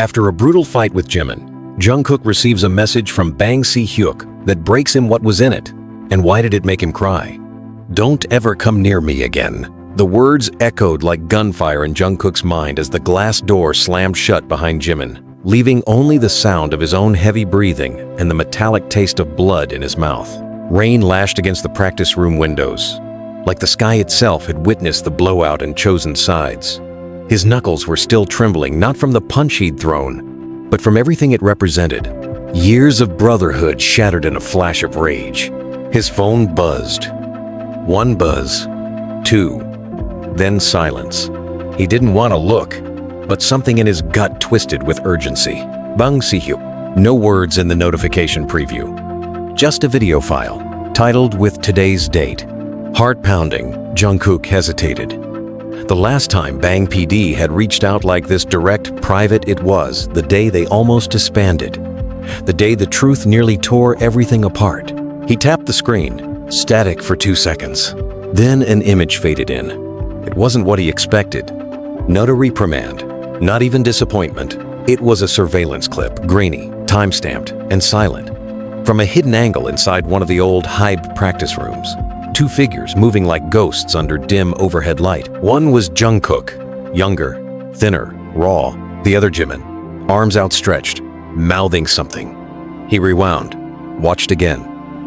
After a brutal fight with Jimin, Jungkook receives a message from Hyuk that breaks him what was in it. And why did it make him cry? "Don't ever come near me again." The words echoed like gunfire in Jungkook's mind as the glass door slammed shut behind Jimin, leaving only the sound of his own heavy breathing and the metallic taste of blood in his mouth. Rain lashed against the practice room windows, like the sky itself had witnessed the blowout and chosen sides. His knuckles were still trembling, not from the punch he'd thrown, but from everything it represented. Years of brotherhood shattered in a flash of rage. His phone buzzed. One buzz, two, then silence. He didn't want to look, but something in his gut twisted with urgency. Bang Si-hyuk. No words in the notification preview. Just a video file, titled with today's date. Heart pounding, Jungkook hesitated. The last time Bang PD had reached out like this direct, private, it was the day they almost disbanded. The day the truth nearly tore everything apart. He tapped the screen, static for 2 seconds. Then an image faded in. It wasn't what he expected. Not a reprimand, not even disappointment. It was a surveillance clip, grainy, time-stamped, and silent. From a hidden angle inside one of the old Hype practice rooms. 2 figures moving like ghosts under dim overhead light. One was Jungkook, younger, thinner, raw. The other Jimin, arms outstretched, mouthing something. He rewound, watched again,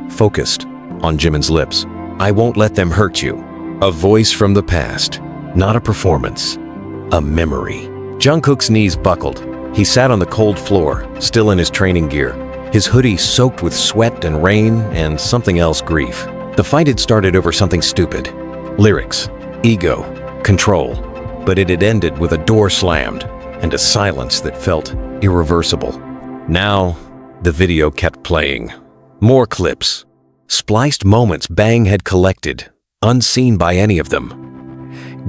focused on Jimin's lips. "I won't let them hurt you." A voice from the past, not a performance, a memory. Jungkook's knees buckled. He sat on the cold floor, still in his training gear, his hoodie soaked with sweat and rain and something else, grief. The fight had started over something stupid. Lyrics, ego, control. But it had ended with a door slammed and a silence that felt irreversible. Now, the video kept playing. More clips. Spliced moments Bang had collected, unseen by any of them.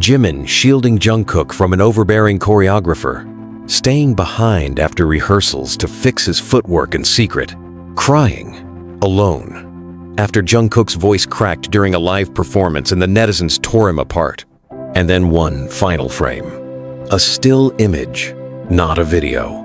Jimin shielding Jungkook from an overbearing choreographer, staying behind after rehearsals to fix his footwork in secret, crying, alone, after Jungkook's voice cracked during a live performance and the netizens tore him apart. And then one final frame. A still image, not a video.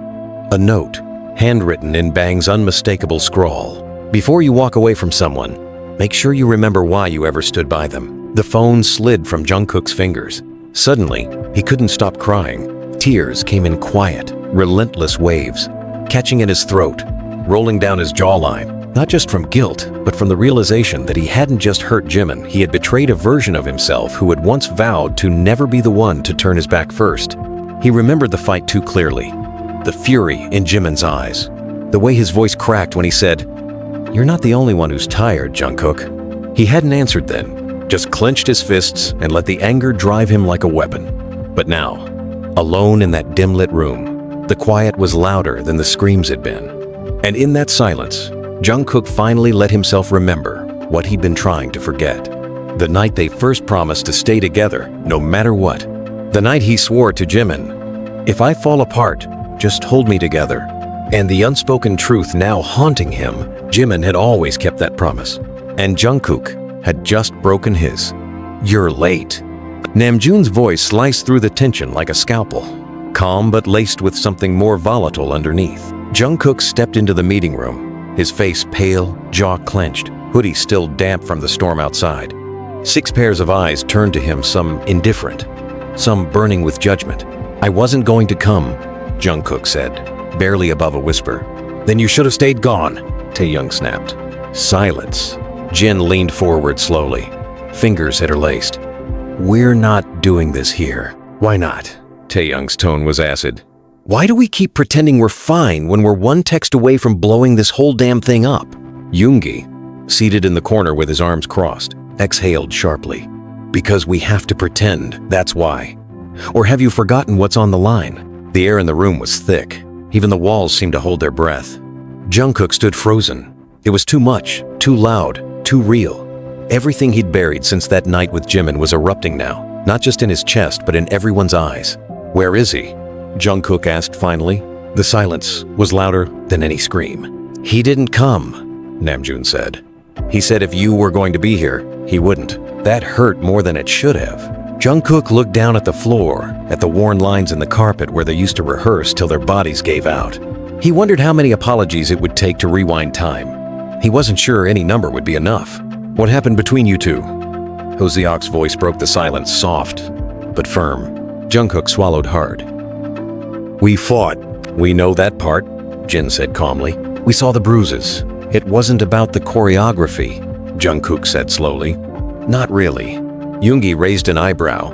A note, handwritten in Bang's unmistakable scrawl. "Before you walk away from someone, make sure you remember why you ever stood by them." The phone slid from Jungkook's fingers. Suddenly, he couldn't stop crying. Tears came in quiet, relentless waves, catching in his throat, rolling down his jawline. Not just from guilt, but from the realization that he hadn't just hurt Jimin, he had betrayed a version of himself who had once vowed to never be the one to turn his back first. He remembered the fight too clearly. The fury in Jimin's eyes. The way his voice cracked when he said, "You're not the only one who's tired, Jungkook." He hadn't answered then, just clenched his fists and let the anger drive him like a weapon. But now, alone in that dim-lit room, the quiet was louder than the screams had been. And in that silence, Jungkook finally let himself remember what he'd been trying to forget. The night they first promised to stay together, no matter what. The night he swore to Jimin, "If I fall apart, just hold me together." And the unspoken truth now haunting him, Jimin had always kept that promise. And Jungkook had just broken his. "You're late." Namjoon's voice sliced through the tension like a scalpel, calm but laced with something more volatile underneath. Jungkook stepped into the meeting room, his face pale, jaw clenched, hoodie still damp from the storm outside. 6 pairs of eyes turned to him, some indifferent, some burning with judgment. "I wasn't going to come," Jungkook said, barely above a whisper. "Then you should have stayed gone," Taehyung snapped. Silence. Jin leaned forward slowly, fingers interlaced. "We're not doing this here." "Why not?" Taehyung's tone was acid. "Why do we keep pretending we're fine when we're one text away from blowing this whole damn thing up?" Yoongi, seated in the corner with his arms crossed, exhaled sharply. "Because we have to pretend, that's why. Or have you forgotten what's on the line?" The air in the room was thick. Even the walls seemed to hold their breath. Jungkook stood frozen. It was too much, too loud, too real. Everything he'd buried since that night with Jimin was erupting now, not just in his chest, but in everyone's eyes. "Where is he?" Jungkook asked finally. The silence was louder than any scream. "He didn't come," Namjoon said. "He said if you were going to be here, he wouldn't." That hurt more than it should have. Jungkook looked down at the floor, at the worn lines in the carpet where they used to rehearse till their bodies gave out. He wondered how many apologies it would take to rewind time. He wasn't sure any number would be enough. What happened between you two? Hoseok's voice broke the silence, soft but firm. Jungkook swallowed hard. We fought. We know that part, Jin said calmly. We saw the bruises. It wasn't about the choreography, Jungkook said slowly. Not really. Yoongi raised an eyebrow.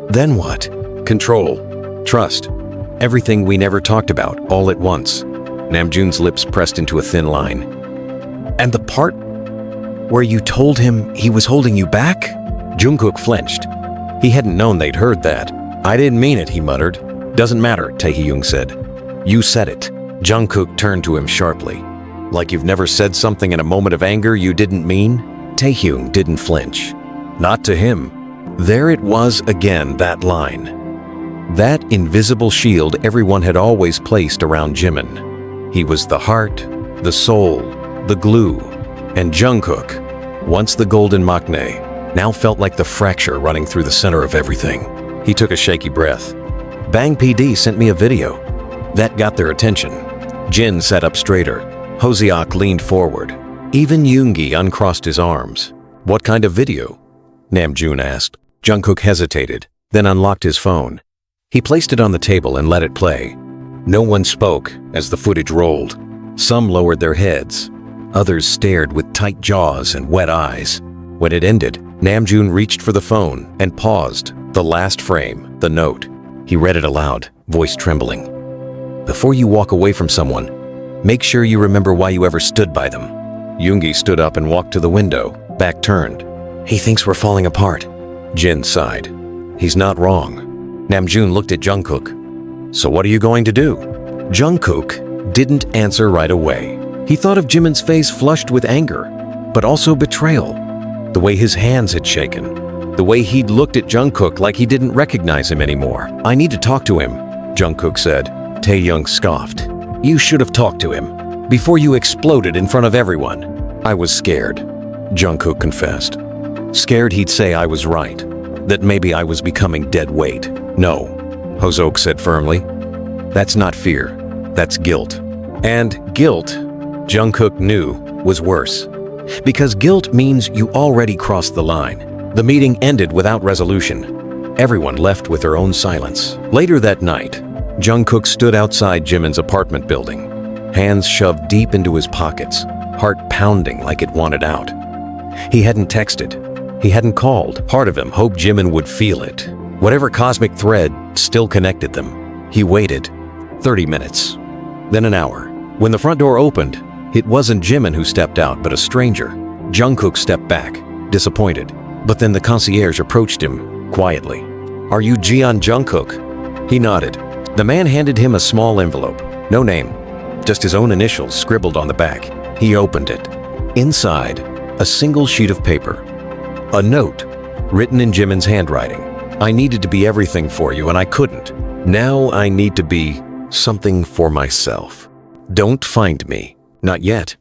Then what? Control. Trust. Everything we never talked about, all at once. Namjoon's lips pressed into a thin line. And the part where you told him he was holding you back? Jungkook flinched. He hadn't known they'd heard that. I didn't mean it, he muttered. Doesn't matter, Taehyung said. You said it. Jungkook turned to him sharply. Like you've never said something in a moment of anger you didn't mean? Taehyung didn't flinch. Not to him. There it was again, that line. That invisible shield everyone had always placed around Jimin. He was the heart, the soul, the glue. And Jungkook, once the golden maknae, now felt like the fracture running through the center of everything. He took a shaky breath. Bang PD sent me a video. That got their attention. Jin sat up straighter. Hoseok leaned forward. Even Yoongi uncrossed his arms. What kind of video? Namjoon asked. Jungkook hesitated, then unlocked his phone. He placed it on the table and let it play. No one spoke as the footage rolled. Some lowered their heads. Others stared with tight jaws and wet eyes. When it ended, Namjoon reached for the phone and paused. The last frame, the note. He read it aloud, voice trembling. Before you walk away from someone, make sure you remember why you ever stood by them. Yoongi stood up and walked to the window, back turned. He thinks we're falling apart. Jin sighed. He's not wrong. Namjoon looked at Jungkook. So what are you going to do? Jungkook didn't answer right away. He thought of Jimin's face flushed with anger, but also betrayal. The way his hands had shaken. The way he'd looked at Jungkook like he didn't recognize him anymore. I need to talk to him, Jungkook said. Taehyung scoffed. You should have talked to him before you exploded in front of everyone. I was scared, Jungkook confessed. Scared he'd say I was right, that maybe I was becoming dead weight. No, Hoseok said firmly. That's not fear, that's guilt. And guilt, Jungkook knew, was worse. Because guilt means you already crossed the line. The meeting ended without resolution. Everyone left with their own silence. Later that night, Jungkook stood outside Jimin's apartment building, hands shoved deep into his pockets, heart pounding like it wanted out. He hadn't texted. He hadn't called. Part of him hoped Jimin would feel it. Whatever cosmic thread still connected them. He waited. 30 minutes. Then an hour. When the front door opened, it wasn't Jimin who stepped out, but a stranger. Jungkook stepped back, disappointed. But then the concierge approached him, quietly. Are you Jeon Jungkook? He nodded. The man handed him a small envelope. No name, just his own initials scribbled on the back. He opened it. Inside, a single sheet of paper. A note, written in Jimin's handwriting. I needed to be everything for you and I couldn't. Now I need to be something for myself. Don't find me. Not yet.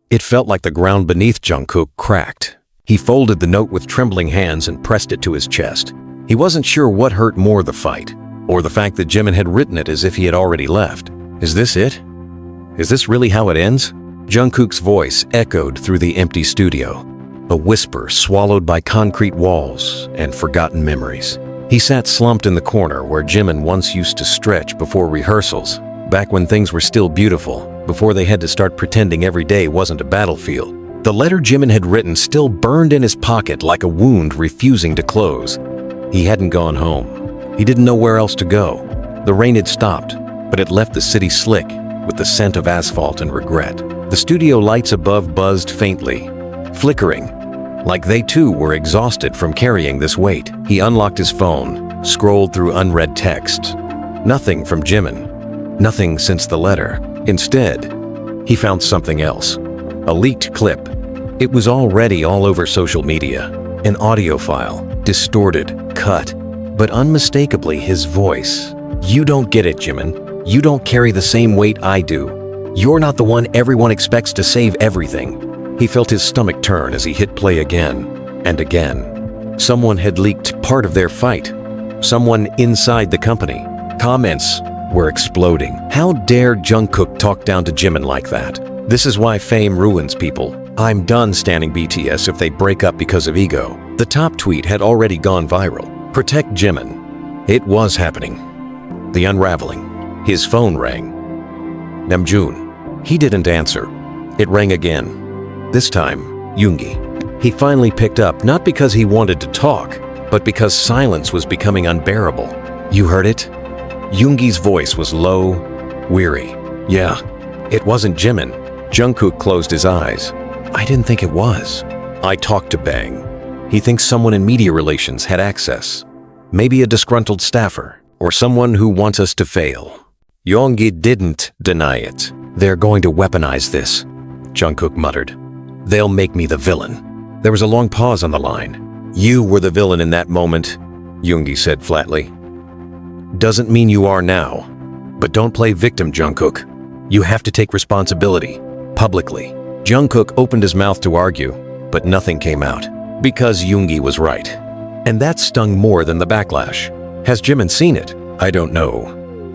It felt like the ground beneath Jungkook cracked. He folded the note with trembling hands and pressed it to his chest. He wasn't sure what hurt more, the fight, or the fact that Jimin had written it as if he had already left. Is this it? Is this really how it ends? Jungkook's voice echoed through the empty studio. A whisper swallowed by concrete walls and forgotten memories. He sat slumped in the corner where Jimin once used to stretch before rehearsals, back when things were still beautiful, before they had to start pretending every day wasn't a battlefield. The letter Jimin had written still burned in his pocket like a wound refusing to close. He hadn't gone home. He didn't know where else to go. The rain had stopped, but it left the city slick with the scent of asphalt and regret. The studio lights above buzzed faintly, flickering, like they too were exhausted from carrying this weight. He unlocked his phone, scrolled through unread texts. Nothing from Jimin. Nothing since the letter. Instead, he found something else. A leaked clip. It was already all over social media. An audio file, distorted, cut, but unmistakably his voice. You don't get it, Jimin. You don't carry the same weight I do. You're not the one everyone expects to save everything. He felt his stomach turn as he hit play again and again. Someone had leaked part of their fight. Someone inside the company. Comments were exploding. How dare Jungkook talk down to Jimin like that? This is why fame ruins people. I'm done standing BTS if they break up because of ego. The top tweet had already gone viral. Protect Jimin. It was happening. The unraveling. His phone rang. Namjoon. He didn't answer. It rang again. This time, Yoongi. He finally picked up, not because he wanted to talk, but because silence was becoming unbearable. You heard it? Yoongi's voice was low, weary. Yeah, it wasn't Jimin. Jungkook closed his eyes. I didn't think it was. I talked to Bang. He thinks someone in media relations had access. Maybe a disgruntled staffer, or someone who wants us to fail. Yoongi didn't deny it. They're going to weaponize this, Jungkook muttered. They'll make me the villain. There was a long pause on the line. You were the villain in that moment, Yoongi said flatly. Doesn't mean you are now. But don't play victim, Jungkook. You have to take responsibility, publicly. Jungkook opened his mouth to argue, but nothing came out. Because Yoongi was right. And that stung more than the backlash. Has Jimin seen it? I don't know,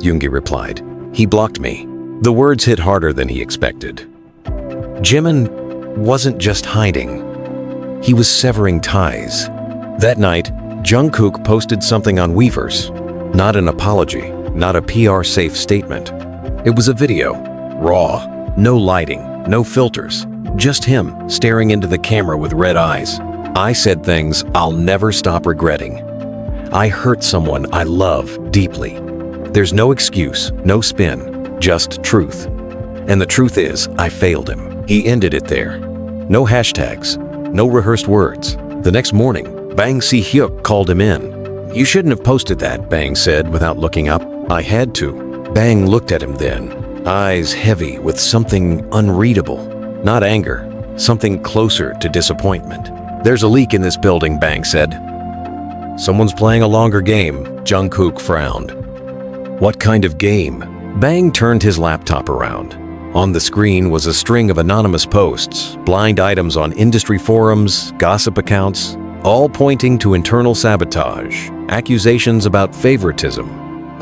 Yoongi replied. He blocked me. The words hit harder than he expected. Jimin wasn't just hiding. He was severing ties. That night, Jungkook posted something on Weverse. Not an apology, not a PR-safe statement. It was a video, raw, no lighting, no filters, just him staring into the camera with red eyes. I said things I'll never stop regretting. I hurt someone I love deeply. There's no excuse, no spin, just truth. And the truth is, I failed him. He ended it there. No hashtags, no rehearsed words. The next morning, Bang Si-hyuk called him in. You shouldn't have posted that, Bang said without looking up. I had to. Bang looked at him then, eyes heavy with something unreadable. Not anger, something closer to disappointment. There's a leak in this building, Bang said. Someone's playing a longer game, Jungkook frowned. What kind of game? Bang turned his laptop around. On the screen was a string of anonymous posts, blind items on industry forums, gossip accounts, all pointing to internal sabotage, accusations about favoritism,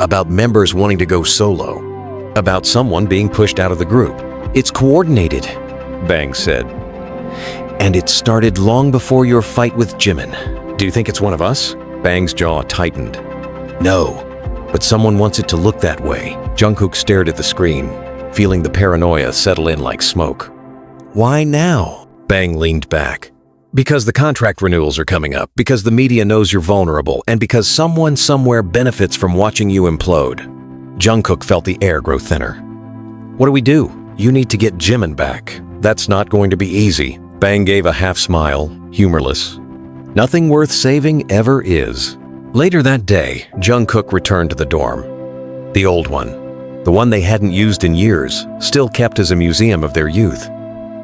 about members wanting to go solo, about someone being pushed out of the group. It's coordinated, Bang said. And it started long before your fight with Jimin. Do you think it's one of us? Bang's jaw tightened. No, but someone wants it to look that way. Jungkook stared at the screen, feeling the paranoia settle in like smoke. Why now? Bang leaned back. Because the contract renewals are coming up, because the media knows you're vulnerable, and because someone somewhere benefits from watching you implode. Jungkook felt the air grow thinner. What do we do? You need to get Jimin back. That's not going to be easy. Bang gave a half smile, humorless. Nothing worth saving ever is. Later that day, Jungkook returned to the dorm. The old one. The one they hadn't used in years, still kept as a museum of their youth.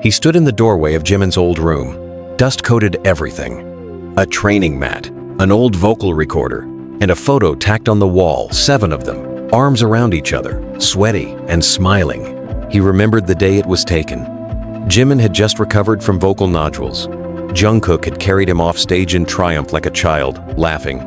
He stood in the doorway of Jimin's old room. Dust-coated everything. A training mat, an old vocal recorder, and a photo tacked on the wall, 7 of them, arms around each other, sweaty and smiling. He remembered the day it was taken. Jimin had just recovered from vocal nodules. Jungkook had carried him off stage in triumph like a child, laughing.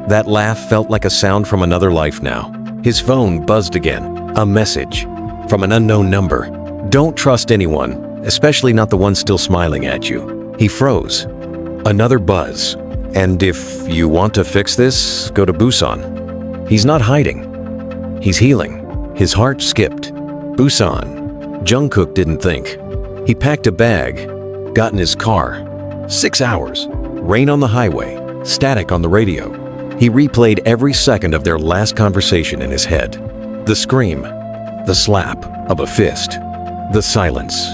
That laugh felt like a sound from another life now. His phone buzzed again. A message from an unknown number. Don't trust anyone, especially not the one still smiling at you. He froze. Another buzz. And if you want to fix this, go to Busan. He's not hiding. He's healing. His heart skipped. Busan. Jungkook didn't think. He packed a bag, got in his car. 6 hours. Rain on the highway. Static on the radio. He replayed every second of their last conversation in his head. The scream. The slap of a fist. The silence.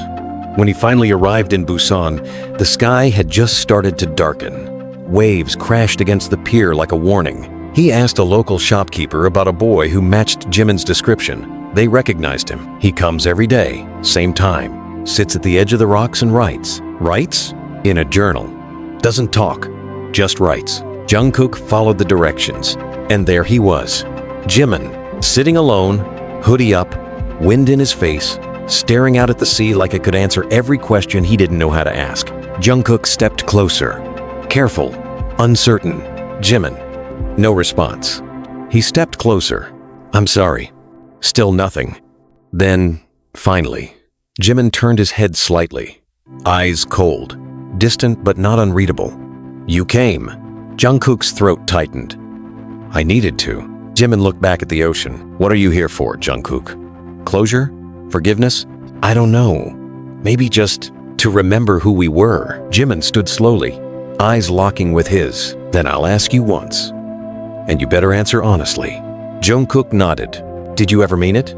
When he finally arrived in Busan, the sky had just started to darken. Waves crashed against the pier like a warning. He asked a local shopkeeper about a boy who matched Jimin's description. They recognized him. He comes every day, same time, sits at the edge of the rocks and writes. Writes? In a journal. Doesn't talk, just writes. Jungkook followed the directions, and there he was. Jimin, sitting alone, hoodie up, wind in his face, staring out at the sea like it could answer every question he didn't know how to ask. Jungkook stepped closer, careful, Uncertain. Jimin. No response. He stepped closer. I'm sorry. Still nothing. Then, finally, Jimin turned his head slightly. Eyes cold. Distant but not unreadable. You came. Jungkook's throat tightened. I needed to. Jimin looked back at the ocean. What are you here for, Jungkook? Closure? Forgiveness? I don't know. Maybe just to remember who we were. Jimin stood slowly, eyes locking with his. Then I'll ask you once. And you better answer honestly. Jungkook nodded. Did you ever mean it?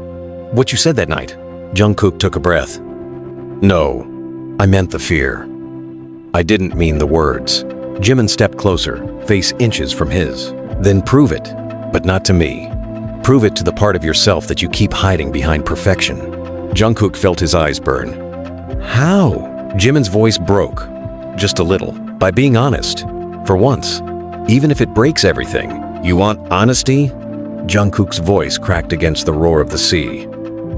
What you said that night? Jungkook took a breath. No, I meant the fear. I didn't mean the words. Jimin stepped closer, face inches from his. Then prove it, but not to me. Prove it to the part of yourself that you keep hiding behind perfection. Jungkook felt his eyes burn. How? Jimin's voice broke, just a little, by being honest. For once, even if it breaks everything. You want honesty? Jungkook's voice cracked against the roar of the sea.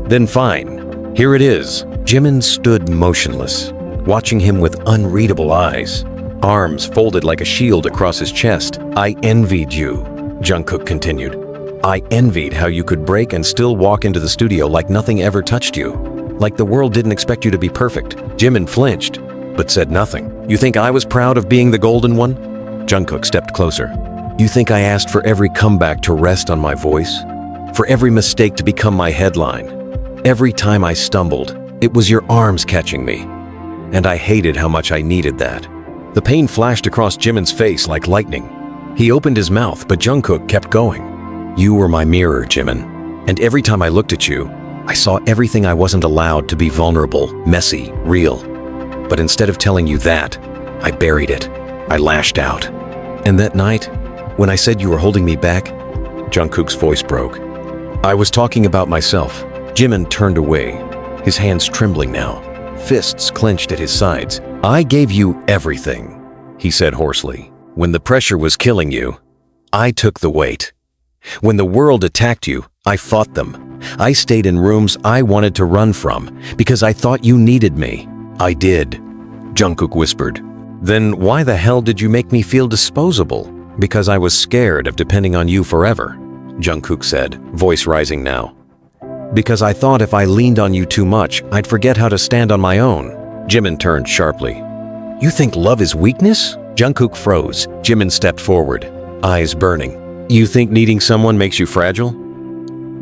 Then fine, here it is. Jimin stood motionless, watching him with unreadable eyes, arms folded like a shield across his chest. I envied you, Jungkook continued. I envied how you could break and still walk into the studio like nothing ever touched you, like the world didn't expect you to be perfect. Jimin flinched, but said nothing. You think I was proud of being the golden one? Jungkook stepped closer. You think I asked for every comeback to rest on my voice? For every mistake to become my headline? Every time I stumbled, it was your arms catching me. And I hated how much I needed that. The pain flashed across Jimin's face like lightning. He opened his mouth, but Jungkook kept going. You were my mirror, Jimin. And every time I looked at you, I saw everything I wasn't allowed to be vulnerable, messy, real. But instead of telling you that, I buried it. I lashed out. And that night, when I said you were holding me back, Jungkook's voice broke. I was talking about myself. Jimin turned away, his hands trembling now, fists clenched at his sides. I gave you everything, he said hoarsely. When the pressure was killing you, I took the weight. When the world attacked you, I fought them. I stayed in rooms I wanted to run from because I thought you needed me. I did, Jungkook whispered. Then why the hell did you make me feel disposable? Because I was scared of depending on you forever, Jungkook said, voice rising now. Because I thought if I leaned on you too much, I'd forget how to stand on my own. Jimin turned sharply. You think love is weakness? Jungkook froze. Jimin stepped forward, eyes burning. You think needing someone makes you fragile?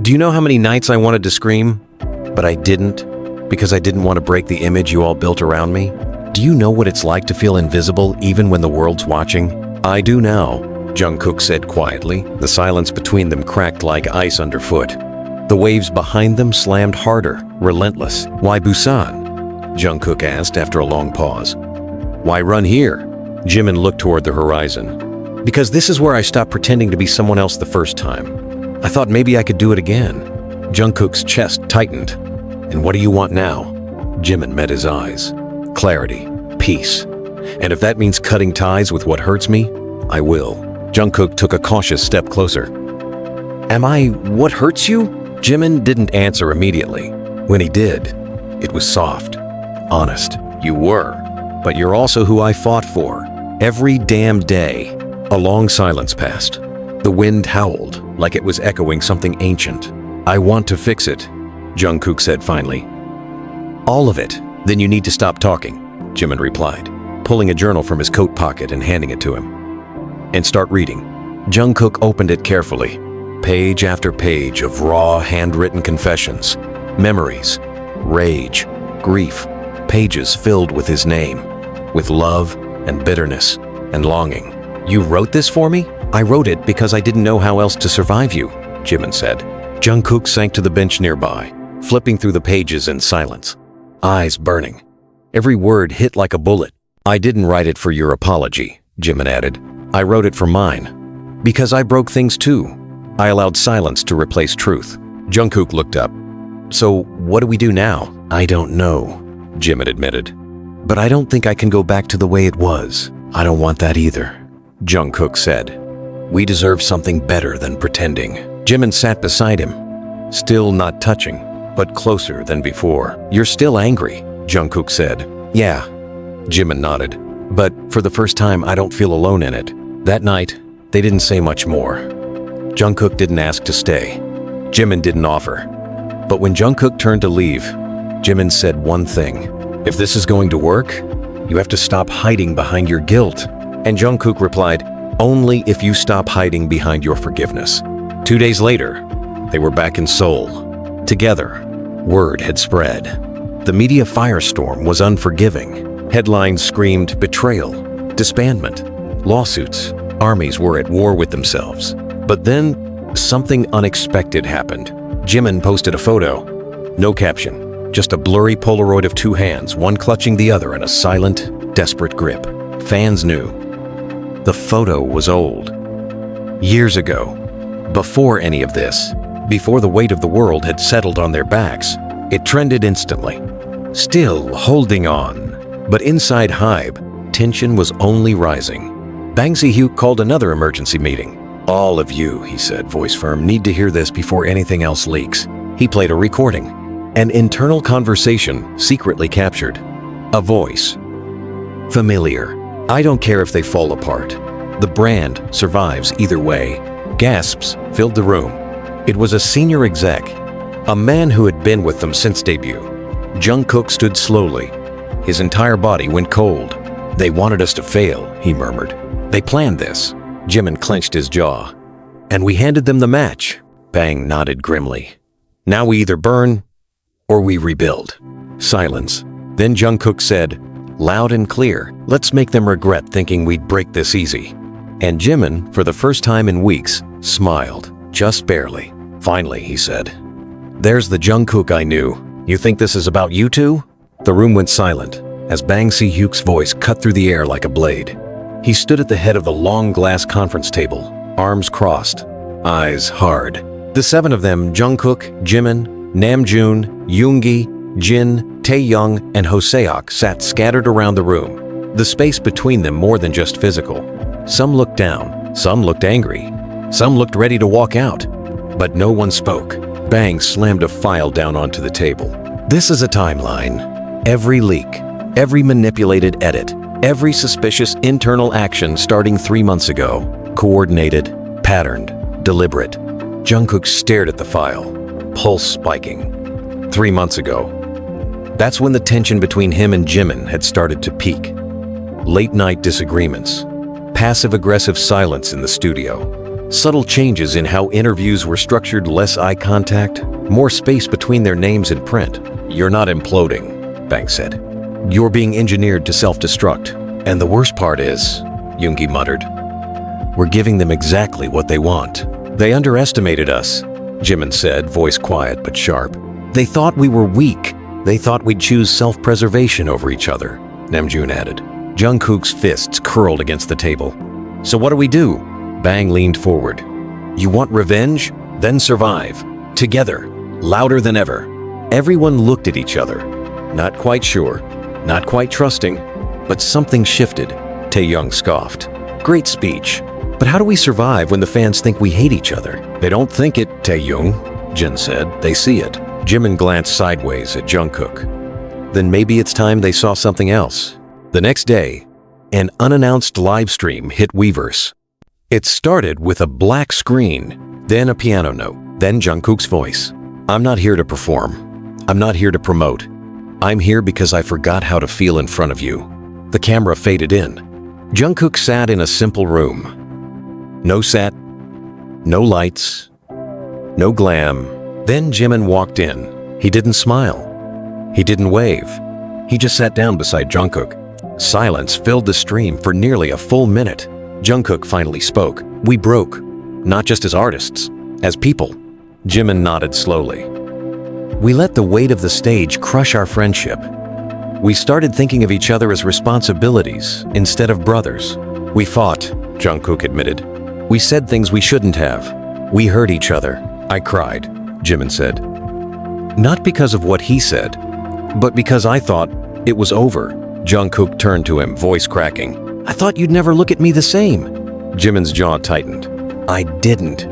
Do you know how many nights I wanted to scream? But I didn't, because I didn't want to break the image you all built around me. Do you know what it's like to feel invisible even when the world's watching? I do now, Jungkook said quietly. The silence between them cracked like ice underfoot. The waves behind them slammed harder, relentless. Why Busan? Jungkook asked after a long pause. Why run here? Jimin looked toward the horizon. Because this is where I stopped pretending to be someone else the first time. I thought maybe I could do it again. Jungkook's chest tightened. And what do you want now? Jimin met his eyes. Clarity, peace. And if that means cutting ties with what hurts me, I will. Jungkook took a cautious step closer. Am I what hurts you? Jimin didn't answer immediately. When he did, it was soft, honest. You were, but you're also who I fought for. Every damn day. A long silence passed. The wind howled like it was echoing something ancient. I want to fix it, Jungkook said finally. All of it? Then you need to stop talking, Jimin replied, pulling a journal from his coat pocket and handing it to him. And start reading. Jungkook opened it carefully. Page after page of raw, handwritten confessions, memories, rage, grief, pages filled with his name, with love and bitterness and longing. You wrote this for me? I wrote it because I didn't know how else to survive you, Jimin said. Jungkook sank to the bench nearby, flipping through the pages in silence, eyes burning. Every word hit like a bullet. I didn't write it for your apology, Jimin added. I wrote it for mine. Because I broke things too. I allowed silence to replace truth. Jungkook looked up. So what do we do now? I don't know, Jimin admitted. But I don't think I can go back to the way it was. I don't want that either, Jungkook said. We deserve something better than pretending. Jimin sat beside him, still not touching, but closer than before. You're still angry, Jungkook said. Yeah, Jimin nodded. But for the first time, I don't feel alone in it. That night, they didn't say much more. Jungkook didn't ask to stay. Jimin didn't offer. But when Jungkook turned to leave, Jimin said one thing. "If this is going to work, you have to stop hiding behind your guilt." And Jungkook replied, "Only if you stop hiding behind your forgiveness." 2 days later, they were back in Seoul. Together, word had spread. The media firestorm was unforgiving. Headlines screamed betrayal, disbandment, lawsuits. Armies were at war with themselves. But then, something unexpected happened. Jimin posted a photo. No caption, just a blurry Polaroid of two hands, one clutching the other in a silent, desperate grip. Fans knew. The photo was old. Years ago. Before any of this. Before the weight of the world had settled on their backs. It trended instantly. Still holding on. But inside Hybe, tension was only rising. Bang Si-hyuk called another emergency meeting. "All of you," he said, voice firm, "need to hear this before anything else leaks." He played a recording. An internal conversation secretly captured. A voice. Familiar. "I don't care if they fall apart. The brand survives either way." Gasps filled the room. It was a senior exec, a man who had been with them since debut. Jungkook stood slowly. His entire body went cold. "They wanted us to fail," he murmured. "They planned this." Jimin clenched his jaw. "And we handed them the match." Bang nodded grimly. "Now we either burn or we rebuild." Silence. Then Jungkook said, loud and clear, "Let's make them regret thinking we'd break this easy." And Jimin, for the first time in weeks, smiled, just barely. "Finally," he said. "There's the Jungkook I knew. You think this is about you two?" The room went silent as Bang Si-hyuk's voice cut through the air like a blade. He stood at the head of the long glass conference table, arms crossed, eyes hard. The seven of them, Jungkook, Jimin, Namjoon, Yoongi, Jin, Taehyung, and Hoseok, sat scattered around the room. The space between them more than just physical. Some looked down, some looked angry, some looked ready to walk out. But no one spoke. Bang slammed a file down onto the table. "This is a timeline. Every leak, every manipulated edit, every suspicious internal action starting 3 months ago. Coordinated, patterned, deliberate." Jungkook stared at the file, pulse spiking. 3 months ago. That's when the tension between him and Jimin had started to peak. Late-night disagreements, passive-aggressive silence in the studio, subtle changes in how interviews were structured, less eye contact, more space between their names in print. "You're not imploding," Bang said. "You're being engineered to self-destruct. And the worst part is," Yoongi muttered, "we're giving them exactly what they want." "They underestimated us," Jimin said, voice quiet but sharp. "They thought we were weak. They thought we'd choose self-preservation over each other," Namjoon added. Jungkook's fists curled against the table. "So what do we do?" Bang leaned forward. "You want revenge? Then survive. Together. Louder than ever." Everyone looked at each other. Not quite sure, not quite trusting, but something shifted. Taehyung scoffed. "Great speech. But how do we survive when the fans think we hate each other?" "They don't think it, Taehyung," Jin said. "They see it." Jimin glanced sideways at Jungkook. Then maybe it's time they saw something else. The next day, an unannounced live stream hit Weverse. It started with a black screen, then a piano note, then Jungkook's voice. "I'm not here to perform. I'm not here to promote. I'm here because I forgot how to feel in front of you." The camera faded in. Jungkook sat in a simple room. No set, no lights, no glam. Then Jimin walked in. He didn't smile. He didn't wave. He just sat down beside Jungkook. Silence filled the stream for nearly a full minute. Jungkook finally spoke. "We broke, not just as artists, as people." Jimin nodded slowly. "We let the weight of the stage crush our friendship. We started thinking of each other as responsibilities instead of brothers. We fought," Jungkook admitted. "We said things we shouldn't have. We hurt each other." "I cried," Jimin said. "Not because of what he said, but because I thought it was over." Jungkook turned to him, voice cracking. "I thought you'd never look at me the same." Jimin's jaw tightened. "I didn't,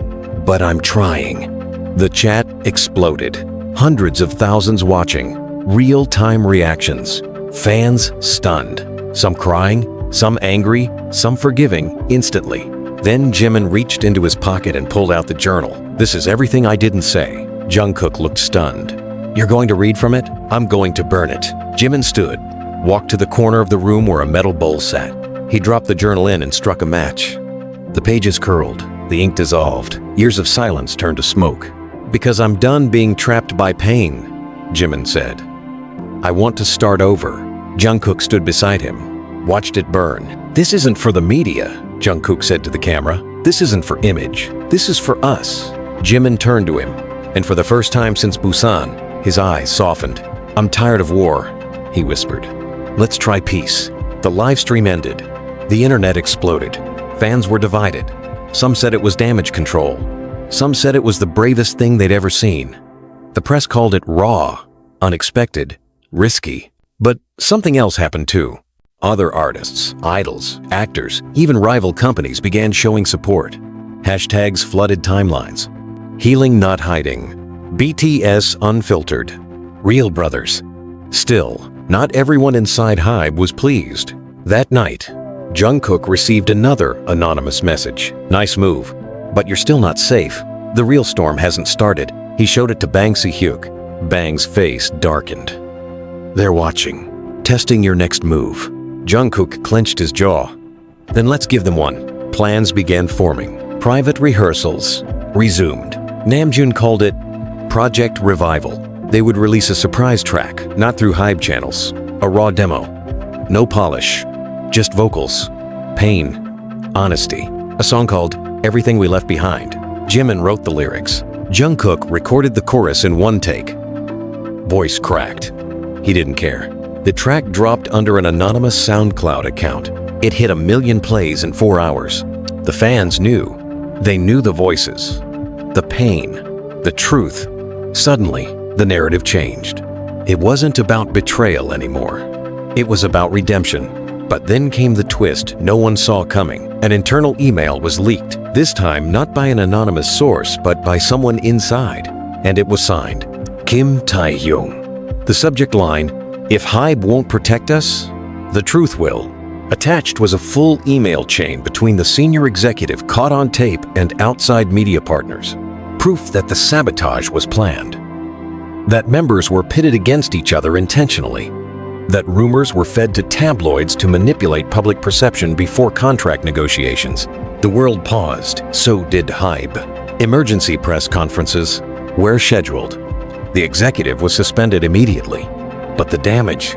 but I'm trying." The chat exploded. Hundreds of thousands watching. Real-time reactions. Fans stunned. Some crying, some angry, some forgiving instantly. Then Jimin reached into his pocket and pulled out the journal. "This is everything I didn't say." Jungkook looked stunned. "You're going to read from it? I'm going to burn it." Jimin stood, walked to the corner of the room where a metal bowl sat. He dropped the journal in and struck a match. The pages curled, the ink dissolved, years of silence turned to smoke. "Because I'm done being trapped by pain," Jimin said. "I want to start over." Jungkook stood beside him, watched it burn. "This isn't for the media," Jungkook said to the camera. "This isn't for image. This is for us." Jimin turned to him, and for the first time since Busan, his eyes softened. "I'm tired of war," he whispered. "Let's try peace." The live stream ended. The internet exploded. Fans were divided. Some said it was damage control. Some said it was the bravest thing they'd ever seen. The press called it raw, unexpected, risky. But something else happened too. Other artists, idols, actors, even rival companies began showing support. Hashtags flooded timelines. Healing not hiding. BTS unfiltered. Real brothers. Still, not everyone inside Hybe was pleased. That night, Jungkook received another anonymous message. "Nice move, but you're still not safe. The real storm hasn't started." He showed it to Bang Si-hyuk. Bang's face darkened. "They're watching, testing your next move." Jungkook clenched his jaw. "Then let's give them one." Plans began forming. Private rehearsals resumed. Namjoon called it Project Revival. They would release a surprise track, not through Hybe channels, a raw demo. No polish, just vocals, pain, honesty. A song called Everything We Left Behind. Jimin wrote the lyrics. Jungkook recorded the chorus in one take. Voice cracked. He didn't care. The track dropped under an anonymous SoundCloud account. It hit 1 million plays in 4 hours. The fans knew. They knew the voices, the pain, the truth. Suddenly, the narrative changed. It wasn't about betrayal anymore. It was about redemption. But then came the twist no one saw coming. An internal email was leaked, this time not by an anonymous source, but by someone inside. And it was signed, Kim Taehyung. The subject line, "If Hybe won't protect us, the truth will." Attached was a full email chain between the senior executive caught on tape and outside media partners. Proof that the sabotage was planned. That members were pitted against each other intentionally. That rumors were fed to tabloids to manipulate public perception before contract negotiations. The world paused, so did Hybe. Emergency press conferences were scheduled. The executive was suspended immediately. But the damage,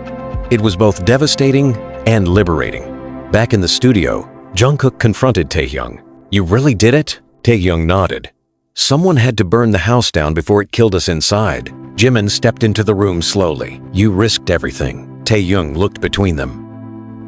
it was both devastating and liberating. Back in the studio, Jungkook confronted Taehyung. "You really did it?" Taehyung nodded. "Someone had to burn the house down before it killed us inside." Jimin stepped into the room slowly. "You risked everything." Taehyung looked between them.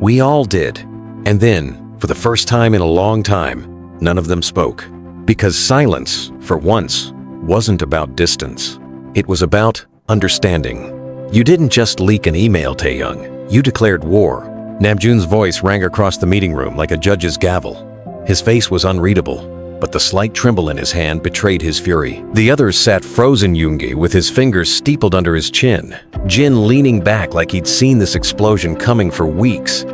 "We all did." And then, for the first time in a long time, none of them spoke. Because silence, for once, wasn't about distance. It was about understanding. "You didn't just leak an email, Taehyung. You declared war." Namjoon's voice rang across the meeting room like a judge's gavel. His face was unreadable, but the slight tremble in his hand betrayed his fury. The others sat frozen Yoongi with his fingers steepled under his chin, Jin leaning back like he'd seen this explosion coming for weeks.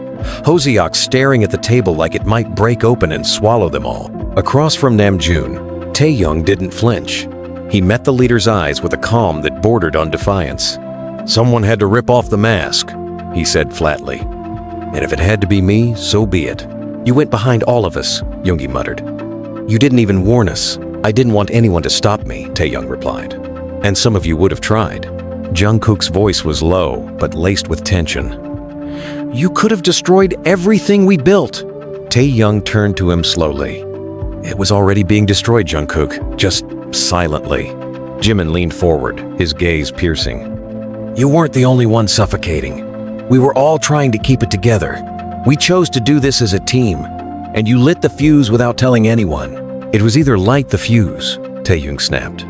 Hoseok staring at the table like it might break open and swallow them all. Across from Namjoon, Taehyung didn't flinch. He met the leader's eyes with a calm that bordered on defiance. "Someone had to rip off the mask," he said flatly. "And if it had to be me, so be it." "You went behind all of us," Yoongi muttered. "You didn't even warn us." "I didn't want anyone to stop me," Taehyung replied. "And some of you would have tried." Jungkook's voice was low, but laced with tension. "You could have destroyed everything we built." Taehyung turned to him slowly. "It was already being destroyed, Jungkook, just silently." Jimin leaned forward, his gaze piercing. "You weren't the only one suffocating. We were all trying to keep it together. We chose to do this as a team, and you lit the fuse without telling anyone." "It was either light the fuse," Taehyung snapped,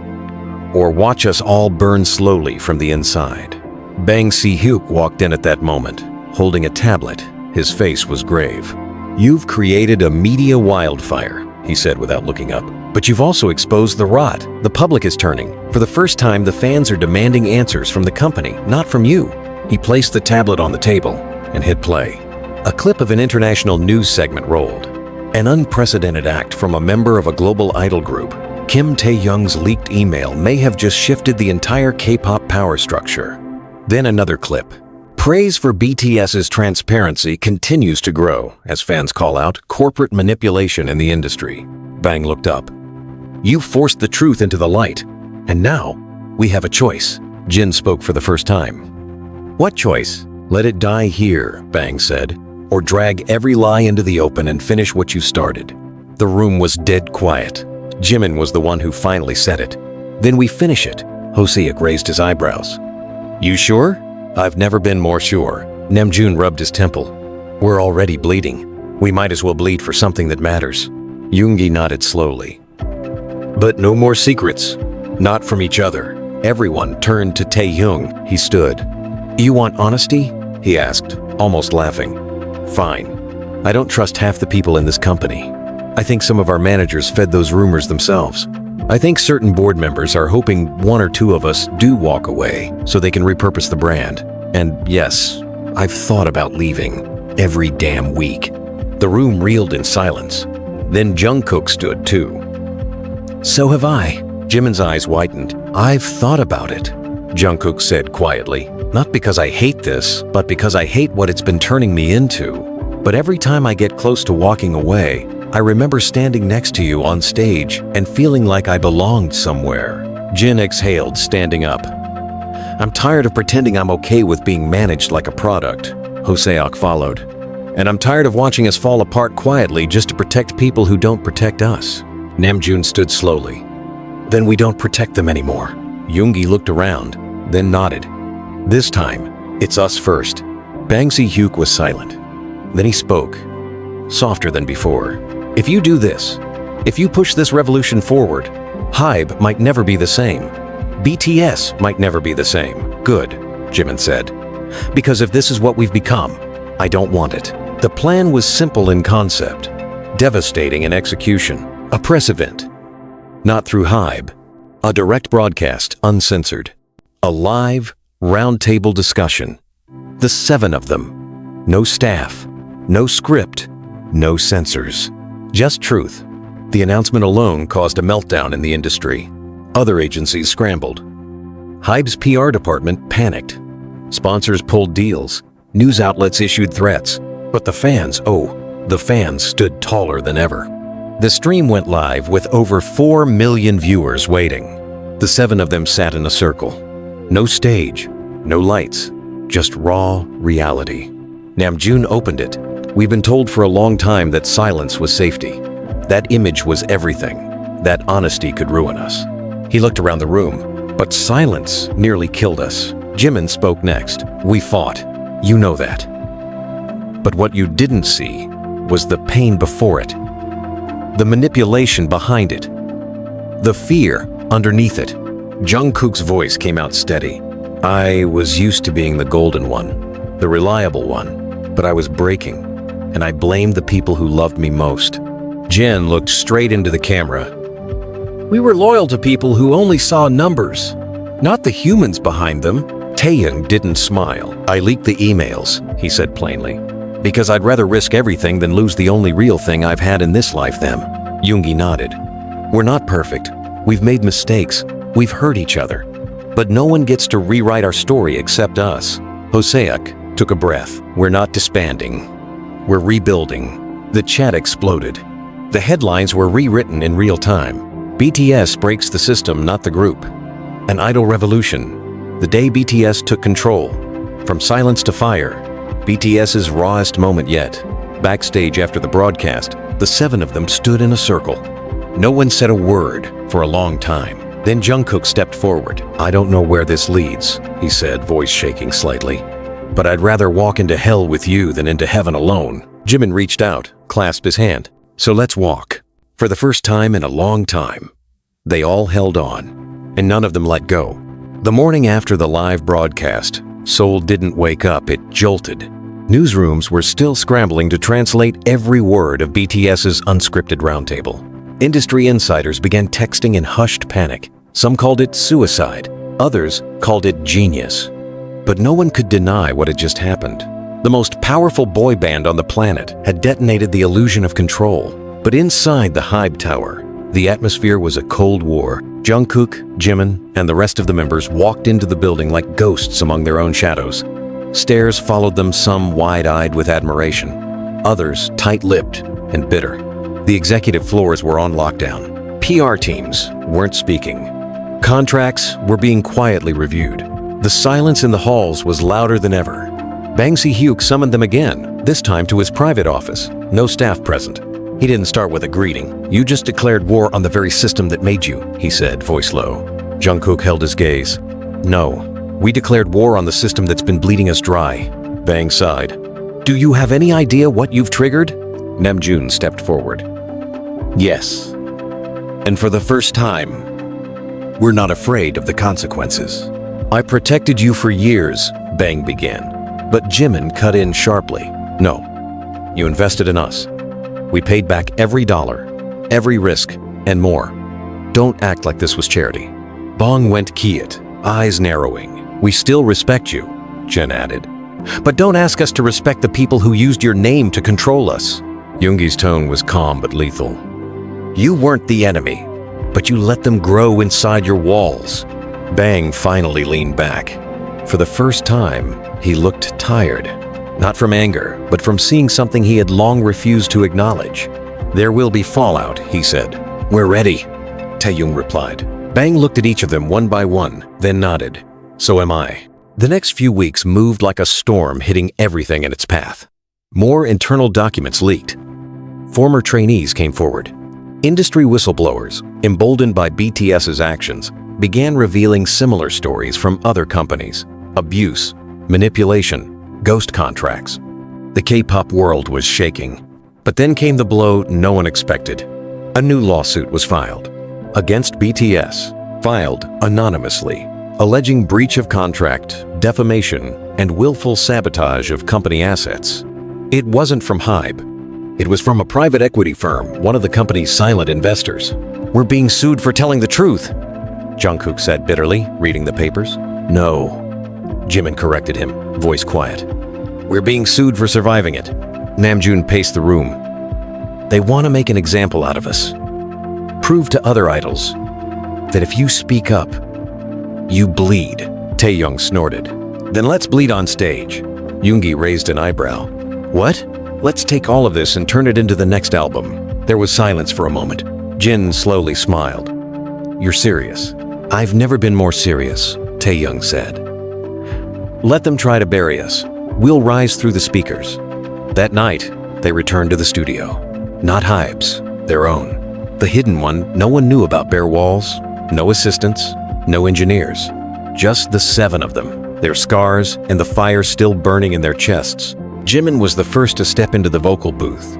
"or watch us all burn slowly from the inside." Bang Si-hyuk walked in at that moment, holding a tablet. His face was grave. "You've created a media wildfire," he said without looking up. "But you've also exposed the rot. The public is turning. For the first time, the fans are demanding answers from the company, not from you." He placed the tablet on the table and hit play. A clip of an international news segment rolled. An unprecedented act from a member of a global idol group. Kim Taehyung's leaked email may have just shifted the entire K-pop power structure. Then another clip. Praise for BTS's transparency continues to grow as fans call out corporate manipulation in the industry. Bang looked up. You forced the truth into the light, and now we have a choice. Jin spoke for the first time. What choice? Let it die here, Bang said, or drag every lie into the open and finish what you started. The room was dead quiet. Jimin was the one who finally said it. Then we finish it. Hyuk raised his eyebrows. You sure? I've never been more sure. Namjoon rubbed his temple. We're already bleeding. We might as well bleed for something that matters. Yoongi nodded slowly. But no more secrets. Not from each other. Everyone turned to Taehyung. He stood. You want honesty? He asked, almost laughing. Fine. I don't trust half the people in this company. I think some of our managers fed those rumors themselves. I think certain board members are hoping one or two of us do walk away so they can repurpose the brand. And yes, I've thought about leaving every damn week. The room reeled in silence. Then Jungkook stood too. So have I. Jimin's eyes widened. I've thought about it, Jungkook said quietly. Not because I hate this, but because I hate what it's been turning me into. But every time I get close to walking away, I remember standing next to you on stage and feeling like I belonged somewhere. Jin exhaled, standing up. I'm tired of pretending I'm okay with being managed like a product. Hyuk followed. And I'm tired of watching us fall apart quietly just to protect people who don't protect us. Namjoon stood slowly. Then we don't protect them anymore. Yoongi looked around, then nodded. This time, it's us first. Bang Si-hyuk was silent. Then he spoke, softer than before. If you do this, if you push this revolution forward, Hybe might never be the same. BTS might never be the same. Good, Jimin said. Because if this is what we've become, I don't want it. The plan was simple in concept, devastating in execution. A press event. Not through Hybe. A direct broadcast, uncensored. A live, round-table discussion. The 7 of them. No staff. No script. No censors. Just truth. The announcement alone caused a meltdown in the industry. Other agencies scrambled. Hybe's PR department panicked. Sponsors pulled deals. News outlets issued threats. But the fans stood taller than ever. The stream went live with over 4 million viewers waiting. The 7 of them sat in a circle. No stage, no lights, just raw reality. Namjoon opened it. We've been told for a long time that silence was safety. That image was everything. That honesty could ruin us. He looked around the room, but silence nearly killed us. Jimin spoke next. We fought. You know that. But what you didn't see was the pain before it. The manipulation behind it. The fear underneath it. Jungkook's voice came out steady. I was used to being the golden one, the reliable one, but I was breaking. And I blamed the people who loved me most. Jin looked straight into the camera. We were loyal to people who only saw numbers, not the humans behind them. Taehyung didn't smile. I leaked the emails, he said plainly, because I'd rather risk everything than lose the only real thing I've had in this life, them. Yoongi nodded. We're not perfect. We've made mistakes. We've hurt each other. But no one gets to rewrite our story except us. Hyuk took a breath. We're not disbanding. We're rebuilding. The chat exploded. The headlines were rewritten in real time. BTS breaks the system, not the group. An idol revolution. The day BTS took control. From silence to fire. BTS's rawest moment yet. Backstage after the broadcast, the 7 of them stood in a circle. No one said a word for a long time. Then Jungkook stepped forward. I don't know where this leads, he said, voice shaking slightly. But I'd rather walk into hell with you than into heaven alone. Jimin reached out, clasped his hand. So let's walk. For the first time in a long time. They all held on, and none of them let go. The morning after the live broadcast, Seoul didn't wake up, it jolted. Newsrooms were still scrambling to translate every word of BTS's unscripted roundtable. Industry insiders began texting in hushed panic. Some called it suicide, others called it genius. But no one could deny what had just happened. The most powerful boy band on the planet had detonated the illusion of control. But inside the Hybe Tower, the atmosphere was a cold war. Jungkook, Jimin, and the rest of the members walked into the building like ghosts among their own shadows. Stares followed them, some wide-eyed with admiration, others tight-lipped and bitter. The executive floors were on lockdown. PR teams weren't speaking. Contracts were being quietly reviewed. The silence in the halls was louder than ever. Hyuk summoned them again, this time to his private office. No staff present. He didn't start with a greeting. "You just declared war on the very system that made you," he said, voice low. Jungkook held his gaze. "No, we declared war on the system that's been bleeding us dry." Bang sighed. "Do you have any idea what you've triggered?" Namjoon stepped forward. "Yes. And for the first time, we're not afraid of the consequences." "I protected you for years," Bang began. But Jimin cut in sharply. "No, you invested in us. We paid back every dollar, every risk, and more. Don't act like this was charity." Bang went quiet, eyes narrowing. "We still respect you," Jen added. "But don't ask us to respect the people who used your name to control us." Yoongi's tone was calm but lethal. "You weren't the enemy, but you let them grow inside your walls." Bang finally leaned back. For the first time, he looked tired. Not from anger, but from seeing something he had long refused to acknowledge. "There will be fallout," he said. "We're ready," Taehyung replied. Bang looked at each of them one by one, then nodded. "So am I." The next few weeks moved like a storm, hitting everything in its path. More internal documents leaked. Former trainees came forward. Industry whistleblowers, emboldened by BTS's actions, began revealing similar stories from other companies. Abuse, manipulation, ghost contracts. The K-pop world was shaking. But then came the blow no one expected. A new lawsuit was filed against BTS, filed anonymously, alleging breach of contract, defamation, and willful sabotage of company assets. It wasn't from Hybe. It was from a private equity firm, one of the company's silent investors. "We're being sued for telling the truth," Jungkook said bitterly, reading the papers. "No," Jimin corrected him, voice quiet. "We're being sued for surviving it." Namjoon paced the room. "They want to make an example out of us. Prove to other idols that if you speak up, you bleed." Taehyung snorted. "Then let's bleed on stage." Yoongi raised an eyebrow. "What?" "Let's take all of this and turn it into the next album." There was silence for a moment. Jin slowly smiled. "You're serious?" "I've never been more serious," Taehyung said. "Let them try to bury us. We'll rise through the speakers." That night, they returned to the studio. Not Hybe's, their own. The hidden one no one knew about. Bare walls, no assistants, no engineers. Just the 7 of them, their scars and the fire still burning in their chests. Jimin was the first to step into the vocal booth.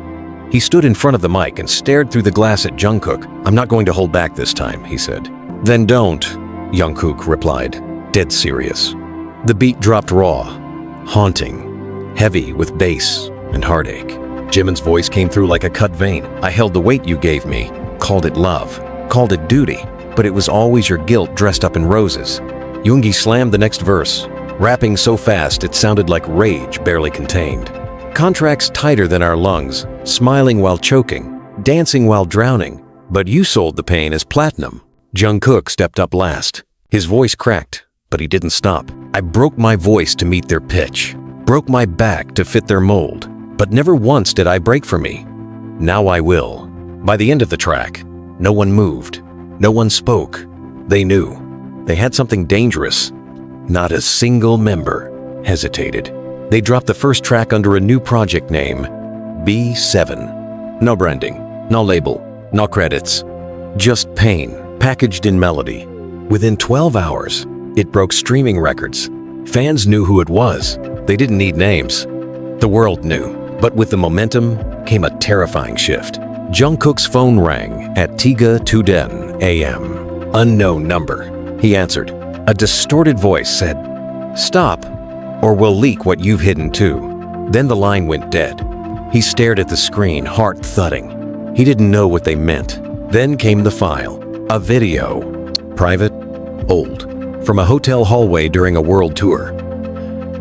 He stood in front of the mic and stared through the glass at Jungkook. "I'm not going to hold back this time," he said. "Then don't," Jungkook replied, dead serious. The beat dropped raw, haunting, heavy with bass and heartache. Jimin's voice came through like a cut vein. "I held the weight you gave me, called it love, called it duty, but it was always your guilt dressed up in roses." Yoongi slammed the next verse, rapping so fast it sounded like rage barely contained. "Contracts tighter than our lungs, smiling while choking, dancing while drowning, but you sold the pain as platinum." Jungkook stepped up last. His voice cracked, but he didn't stop. "I broke my voice to meet their pitch, broke my back to fit their mold, but never once did I break for me. Now I will." By the end of the track, no one moved, no one spoke. They knew. They had something dangerous. Not a single member hesitated. They dropped the first track under a new project name, B7. No branding, no label, no credits. Just pain, packaged in melody. Within 12 hours, it broke streaming records. Fans knew who it was. They didn't need names. The world knew. But with the momentum came a terrifying shift. Jungkook's phone rang at 3:02 a.m. Unknown number. He answered. A distorted voice said, "Stop, or we'll leak what you've hidden too." Then the line went dead. He stared at the screen, heart thudding. He didn't know what they meant. Then came the file. A video. Private, old, from a hotel hallway during a world tour.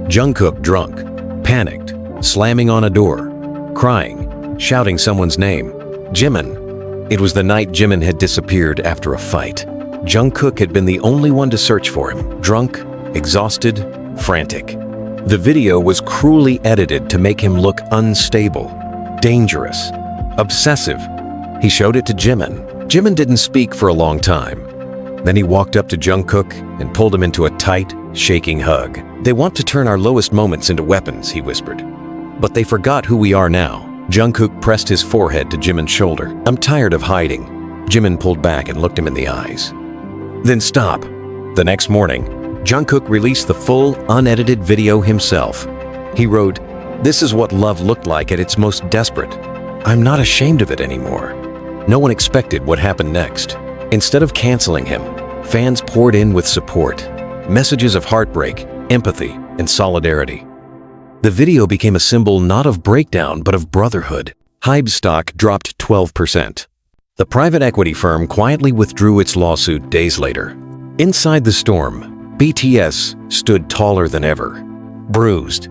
Jungkook drunk, panicked, slamming on a door, crying, shouting someone's name. Jimin. It was the night Jimin had disappeared after a fight. Jungkook had been the only one to search for him, drunk, exhausted, frantic. The video was cruelly edited to make him look unstable, dangerous, obsessive. He showed it to Jimin. Jimin didn't speak for a long time. Then he walked up to Jungkook and pulled him into a tight, shaking hug. "They want to turn our lowest moments into weapons," he whispered. "But they forgot who we are now." Jungkook pressed his forehead to Jimin's shoulder. "I'm tired of hiding." Jimin pulled back and looked him in the eyes. "Then stop." The next morning, Jungkook released the full, unedited video himself. He wrote, "This is what love looked like at its most desperate. I'm not ashamed of it anymore." No one expected what happened next. Instead of canceling him, fans poured in with support, messages of heartbreak, empathy, and solidarity. The video became a symbol not of breakdown but of brotherhood. Hybe's stock dropped 12%. The private equity firm quietly withdrew its lawsuit days later. Inside the storm, BTS stood taller than ever, bruised,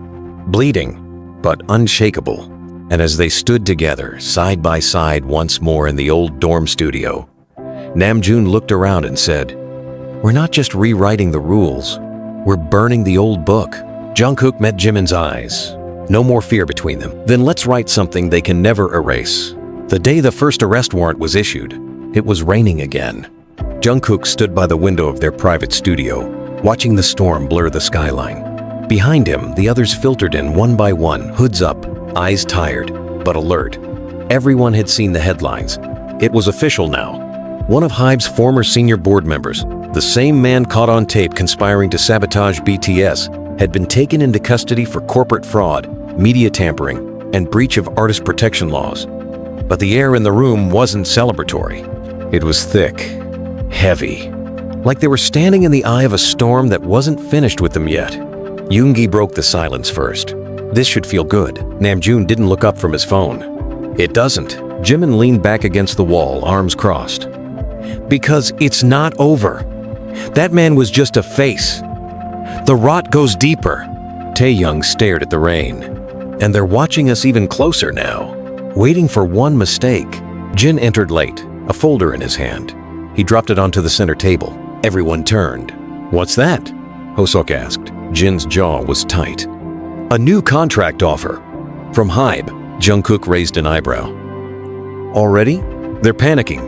bleeding, but unshakable. And as they stood together, side by side once more in the old dorm studio, Namjoon looked around and said, "We're not just rewriting the rules, we're burning the old book." Jungkook met Jimin's eyes. No more fear between them. "Then let's write something they can never erase." The day the first arrest warrant was issued, it was raining again. Jungkook stood by the window of their private studio, watching the storm blur the skyline. Behind him, the others filtered in one by one, hoods up, eyes tired, but alert. Everyone had seen the headlines. It was official now. One of Hybe's former senior board members, the same man caught on tape conspiring to sabotage BTS, had been taken into custody for corporate fraud, media tampering, and breach of artist protection laws. But the air in the room wasn't celebratory. It was thick, heavy, like they were standing in the eye of a storm that wasn't finished with them yet. Yoongi broke the silence first. "This should feel good." Namjoon didn't look up from his phone. "It doesn't." Jimin leaned back against the wall, arms crossed. "Because it's not over. That man was just a face. The rot goes deeper." Taehyung stared at the rain. "And they're watching us even closer now, waiting for one mistake." Jin entered late, a folder in his hand. He dropped it onto the center table. Everyone turned. "What's that?" Hoseok asked. Jin's jaw was tight. "A new contract offer. From Hybe." Jungkook raised an eyebrow. "Already?" "They're panicking,"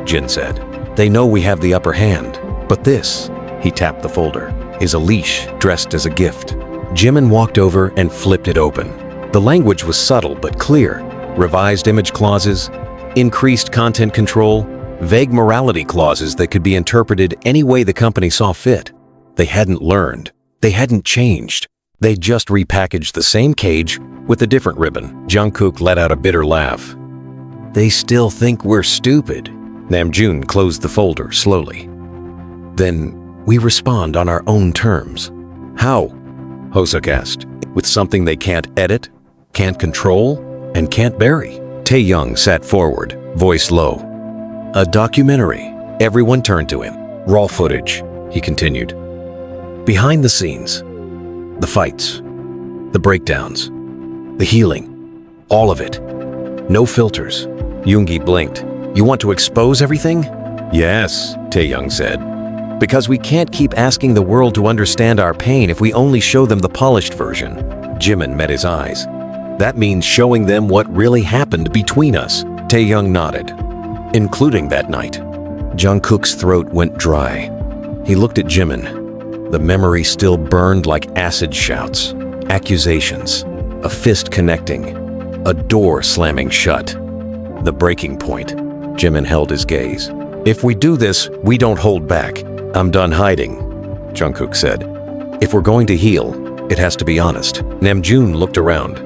Jin said. "They know we have the upper hand. But this," he tapped the folder, "is a leash dressed as a gift." Jimin walked over and flipped it open. The language was subtle but clear. Revised image clauses, increased content control, vague morality clauses that could be interpreted any way the company saw fit. They hadn't learned. They hadn't changed. They just repackaged the same cage with a different ribbon. Jungkook let out a bitter laugh. "They still think we're stupid." Namjoon closed the folder slowly. "Then we respond on our own terms." "How?" Hoseok asked. "With something they can't edit, can't control, and can't bury." Taehyung sat forward, voice low. "A documentary." Everyone turned to him. "Raw footage," he continued. "Behind the scenes. The fights. The breakdowns. The healing. All of it. No filters." Yoongi blinked. "You want to expose everything?" "Yes," Taehyung said. "Because we can't keep asking the world to understand our pain if we only show them the polished version." Jimin met his eyes. "That means showing them what really happened between us." Taehyung nodded. "Including that night." Jungkook's throat went dry. He looked at Jimin. The memory still burned like acid shouts, accusations, a fist connecting, a door slamming shut. The breaking point. Jimin held his gaze. "If we do this, we don't hold back. I'm done hiding," Jungkook said. "If we're going to heal, it has to be honest." Namjoon looked around.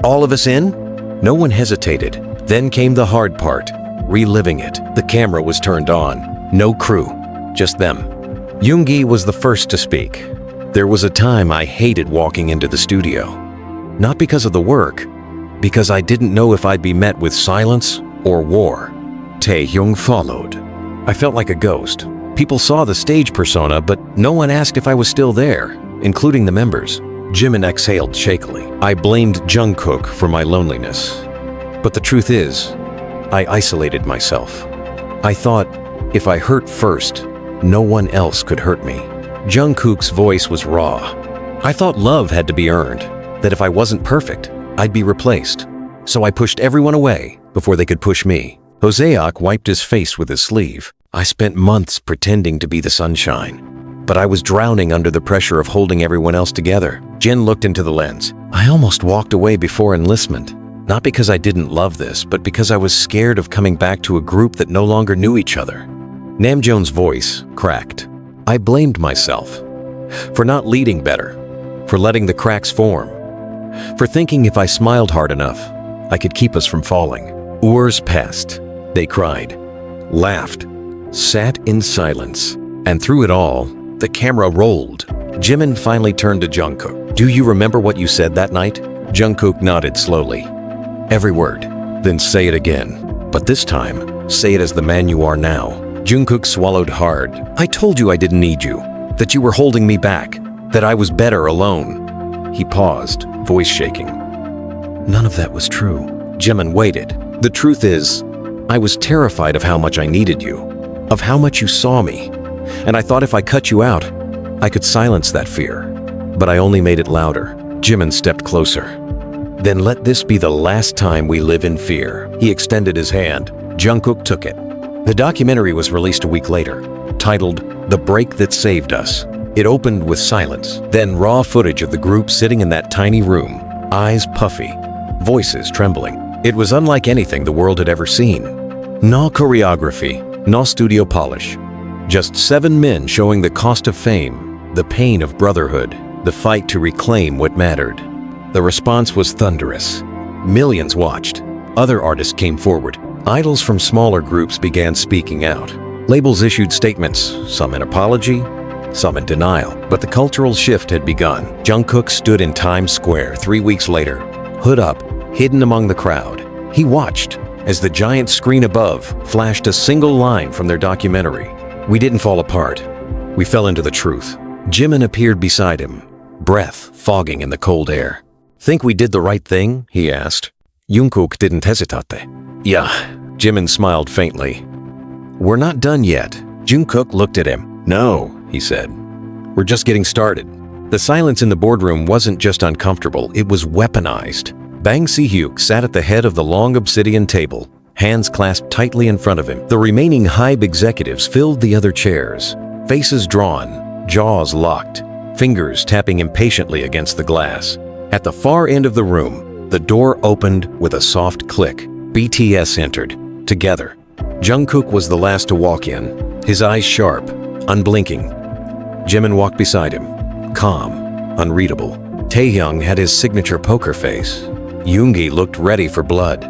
"All of us in?" No one hesitated. Then came the hard part, reliving it. The camera was turned on. No crew, just them. Yoongi was the first to speak. "There was a time I hated walking into the studio. Not because of the work, because I didn't know if I'd be met with silence or war." Taehyung followed. "I felt like a ghost. People saw the stage persona, but no one asked if I was still there, including the members. Jimin exhaled shakily. I blamed Jungkook for my loneliness. But the truth is, I isolated myself. I thought, if I hurt first, no one else could hurt me. Jungkook's voice was raw. I thought love had to be earned, that if I wasn't perfect, I'd be replaced. So I pushed everyone away before they could push me. Hyuk wiped his face with his sleeve. I spent months pretending to be the sunshine, but I was drowning under the pressure of holding everyone else together. Jin looked into the lens. I almost walked away before enlistment. Not because I didn't love this, but because I was scared of coming back to a group that no longer knew each other. Namjoon's voice cracked. I blamed myself for not leading better, for letting the cracks form, for thinking if I smiled hard enough, I could keep us from falling. Hours passed. They cried, laughed, sat in silence, and through it all, the camera rolled. Jimin finally turned to Jungkook. Do you remember what you said that night? Jungkook nodded slowly. Every word. Then say it again. But this time, say it as the man you are now. Jungkook swallowed hard. I told you I didn't need you, that you were holding me back, that I was better alone. He paused, voice shaking. None of that was true. Jimin waited. The truth is, I was terrified of how much I needed you, of how much you saw me, and I thought if I cut you out, I could silence that fear. But I only made it louder. Jimin stepped closer. Then let this be the last time we live in fear. He extended his hand. Jungkook took it. The documentary was released a week later, titled The Break That Saved Us. It opened with silence, then raw footage of the group sitting in that tiny room, eyes puffy, voices trembling. It was unlike anything the world had ever seen. No choreography, no studio polish. Just 7 men showing the cost of fame, the pain of brotherhood, the fight to reclaim what mattered. The response was thunderous. Millions watched. Other artists came forward. Idols from smaller groups began speaking out. Labels issued statements, some in apology, some in denial. But the cultural shift had begun. Jungkook stood in Times Square 3 weeks later, hood up, hidden among the crowd. He watched as the giant screen above flashed a single line from their documentary. We didn't fall apart. We fell into the truth. Jimin appeared beside him, breath fogging in the cold air. Think we did the right thing? He asked. Jungkook didn't hesitate. Yeah, Jimin smiled faintly. We're not done yet. Jungkook looked at him. No, he said. We're just getting started. The silence in the boardroom wasn't just uncomfortable, it was weaponized. Bang Si-hyuk sat at the head of the long obsidian table, hands clasped tightly in front of him. The remaining Hybe executives filled the other chairs, faces drawn, jaws locked, fingers tapping impatiently against the glass. At the far end of the room, the door opened with a soft click. BTS entered, together. Jungkook was the last to walk in, his eyes sharp, unblinking. Jimin walked beside him, calm, unreadable. Taehyung had his signature poker face. Yoongi looked ready for blood.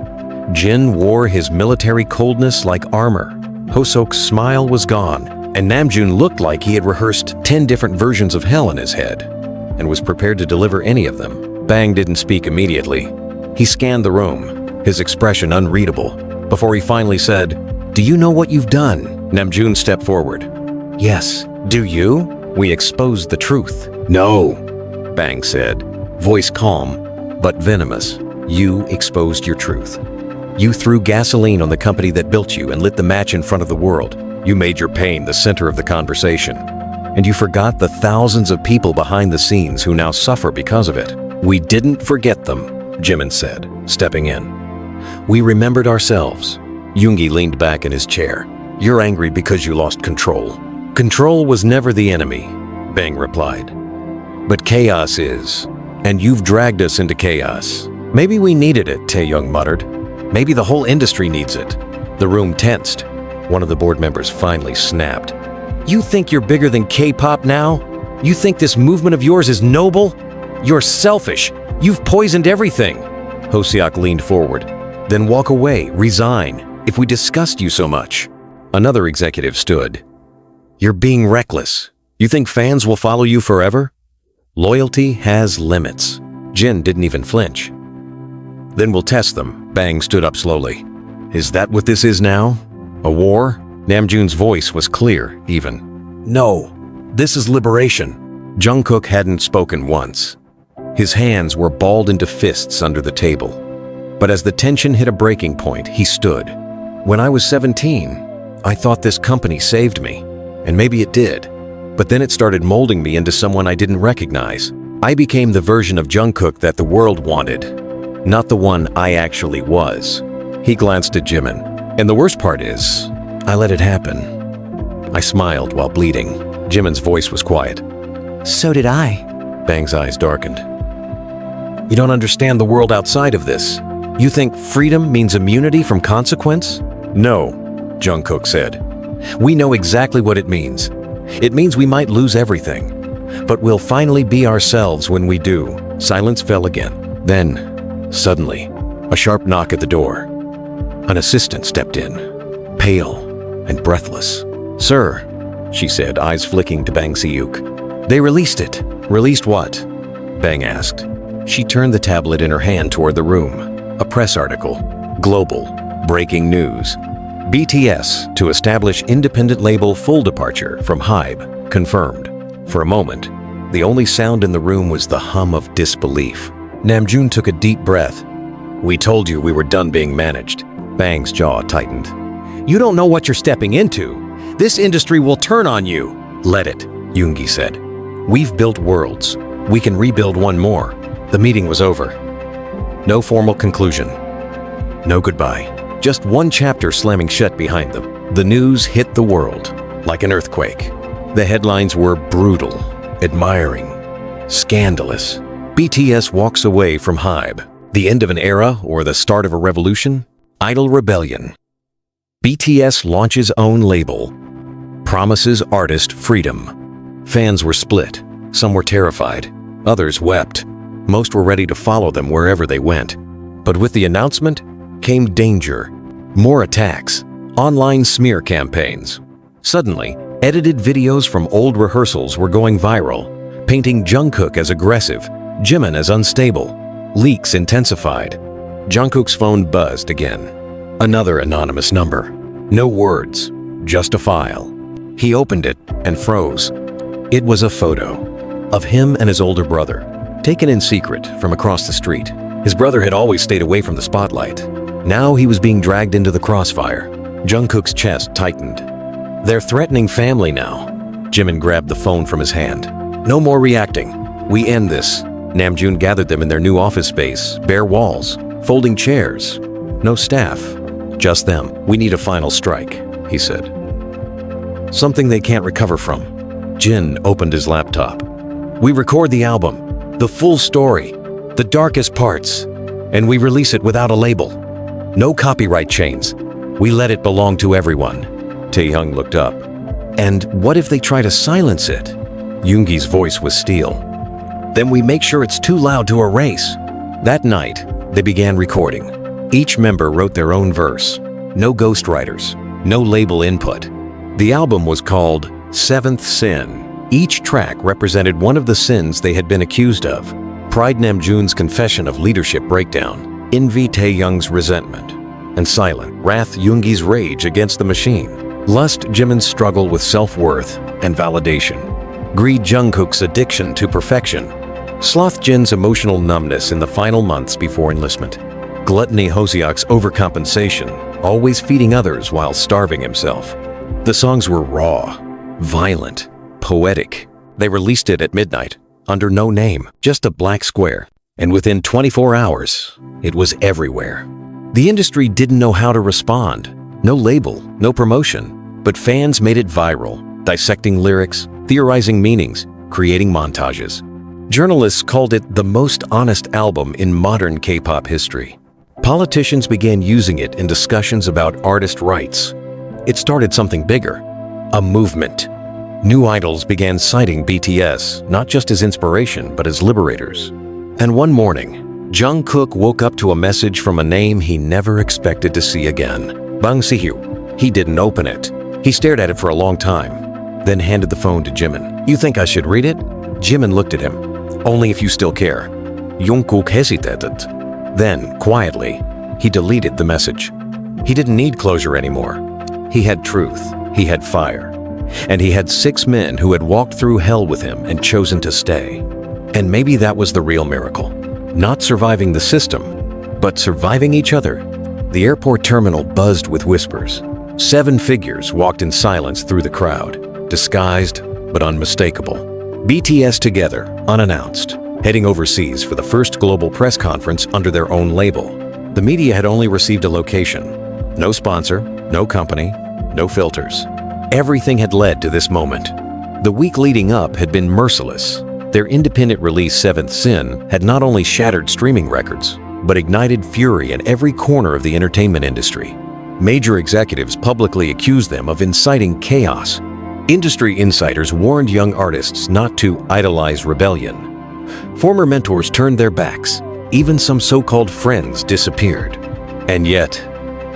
Jin wore his military coldness like armor. Hoseok's smile was gone, and Namjoon looked like he had rehearsed 10 different versions of hell in his head and was prepared to deliver any of them. Bang didn't speak immediately. He scanned the room, his expression unreadable, before he finally said, "Do you know what you've done?" Namjoon stepped forward. "Yes. Do you?" "We exposed the truth." "No," Bang said, voice calm but venomous. "You exposed your truth. You threw gasoline on the company that built you and lit the match in front of the world. You made your pain the center of the conversation. And you forgot the thousands of people behind the scenes who now suffer because of it." "We didn't forget them," Jimin said, stepping in. "We remembered ourselves." Yoongi leaned back in his chair. "You're angry because you lost control." "Control was never the enemy," Bang replied. "But chaos is. And you've dragged us into chaos." "Maybe we needed it," Taehyung muttered. "Maybe the whole industry needs it." The room tensed. One of the board members finally snapped. "You think you're bigger than K-pop now? You think this movement of yours is noble? You're selfish. You've poisoned everything." Hoseok leaned forward. "Then walk away, resign, if we discussed you so much." Another executive stood. "You're being reckless. You think fans will follow you forever? Loyalty has limits." Jin didn't even flinch. "Then we'll test them." Bang stood up slowly. "Is that what this is now? A war?" Namjoon's voice was clear, even. "No, this is liberation." Jungkook hadn't spoken once. His hands were balled into fists under the table. But as the tension hit a breaking point, he stood. When I was 17, I thought this company saved me, and maybe it did. But then it started molding me into someone I didn't recognize. I became the version of Jungkook that the world wanted, not the one I actually was. He glanced at Jimin. And the worst part is, I let it happen. I smiled while bleeding. Jimin's voice was quiet. So did I. Bang's eyes darkened. You don't understand the world outside of this. You think freedom means immunity from consequence? No, Jungkook said. We know exactly what it means. It means we might lose everything, but we'll finally be ourselves when we do. Silence fell again. Then, suddenly, a sharp knock at the door. An assistant stepped in, pale and breathless. Sir, she said, eyes flicking to Bang Si-hyuk. They released it. Released what? Bang asked. She turned the tablet in her hand toward the room. A press article. Global. Breaking news. BTS to establish independent label full departure from Hybe. Confirmed. For a moment, the only sound in the room was the hum of disbelief. Namjoon took a deep breath. We told you we were done being managed. Bang's jaw tightened. You don't know what you're stepping into. This industry will turn on you. Let it, Yoongi said. We've built worlds. We can rebuild one more. The meeting was over. No formal conclusion. No goodbye. Just one chapter slamming shut behind them. The news hit the world like an earthquake. The headlines were brutal, admiring, scandalous. BTS walks away from Hybe. The end of an era or the start of a revolution? Idol rebellion. BTS launches own label. Promises artist freedom. Fans were split. Some were terrified. Others wept. Most were ready to follow them wherever they went. But with the announcement came danger. More attacks. Online smear campaigns. Suddenly, edited videos from old rehearsals were going viral, painting Jungkook as aggressive, Jimin as unstable. Leaks intensified. Jungkook's phone buzzed again. Another anonymous number. No words, just a file. He opened it and froze. It was a photo of him and his older brother, taken in secret from across the street. His brother had always stayed away from the spotlight. Now he was being dragged into the crossfire. Jungkook's chest tightened. They're threatening family now. Jimin grabbed the phone from his hand. No more reacting. We end this. Namjoon gathered them in their new office space, bare walls, folding chairs. No staff, just them. We need a final strike, he said. Something they can't recover from. Jin opened his laptop. We record the album, the full story, the darkest parts, and we release it without a label. No copyright chains. We let it belong to everyone. Taehyung looked up. And what if they try to silence it? Yoongi's voice was steel. Then we make sure it's too loud to erase. That night, they began recording. Each member wrote their own verse. No ghostwriters, no label input. The album was called Seventh Sin. Each track represented one of the sins they had been accused of. Pride Namjoon's confession of leadership breakdown, envy Taehyung's resentment, and silent wrath Yoongi's rage against the machine. Lust Jimin's struggle with self-worth and validation. Greed Jungkook's addiction to perfection. Sloth Jin's emotional numbness in the final months before enlistment. Gluttony Hoseok's overcompensation, always feeding others while starving himself. The songs were raw, violent, poetic. They released it at midnight, under no name, just a black square. And within 24 hours, it was everywhere. The industry didn't know how to respond. No label, no promotion, but fans made it viral, dissecting lyrics, theorizing meanings, creating montages. Journalists called it the most honest album in modern K-pop history. Politicians began using it in discussions about artist rights. It started something bigger, a movement. New idols began citing BTS, not just as inspiration, but as liberators. And one morning, Jungkook woke up to a message from a name he never expected to see again. Bang Si-hyuk. He didn't open it. He stared at it for a long time, then handed the phone to Jimin. You think I should read it? Jimin looked at him. Only if you still care. Jungkook hesitated. Then, quietly, he deleted the message. He didn't need closure anymore. He had truth. He had fire. And he had 6 men who had walked through hell with him and chosen to stay. And maybe that was the real miracle. Not surviving the system, but surviving each other. The airport terminal buzzed with whispers. 7 figures walked in silence through the crowd, disguised but unmistakable. BTS together, unannounced, heading overseas for the first global press conference under their own label. The media had only received a location. No sponsor, no company, no filters. Everything had led to this moment. The week leading up had been merciless. Their independent release, Seventh Sin, had not only shattered streaming records, but ignited fury in every corner of the entertainment industry. Major executives publicly accused them of inciting chaos. Industry insiders warned young artists not to idolize rebellion. Former mentors turned their backs. Even some so-called friends disappeared. And yet,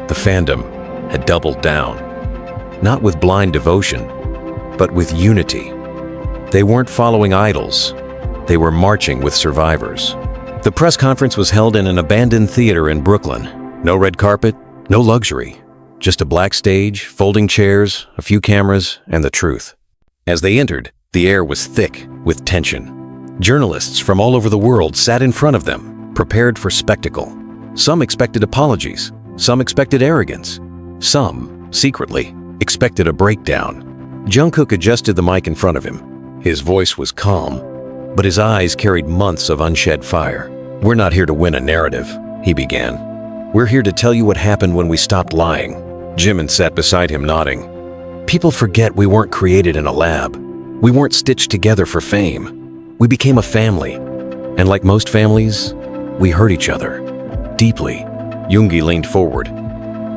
the fandom had doubled down. Not with blind devotion, but with unity. They weren't following idols. They were marching with survivors. The press conference was held in an abandoned theater in Brooklyn. No red carpet, no luxury. Just a black stage, folding chairs, a few cameras, and the truth. As they entered, the air was thick with tension. Journalists from all over the world sat in front of them, prepared for spectacle. Some expected apologies. Some expected arrogance. Some, secretly, expected a breakdown. Jungkook adjusted the mic in front of him. His voice was calm, but his eyes carried months of unshed fire. "We're not here to win a narrative," he began. "We're here to tell you what happened when we stopped lying." Jimin sat beside him, nodding. "People forget we weren't created in a lab. We weren't stitched together for fame. We became a family. And like most families, we hurt each other. Deeply." Yoongi leaned forward.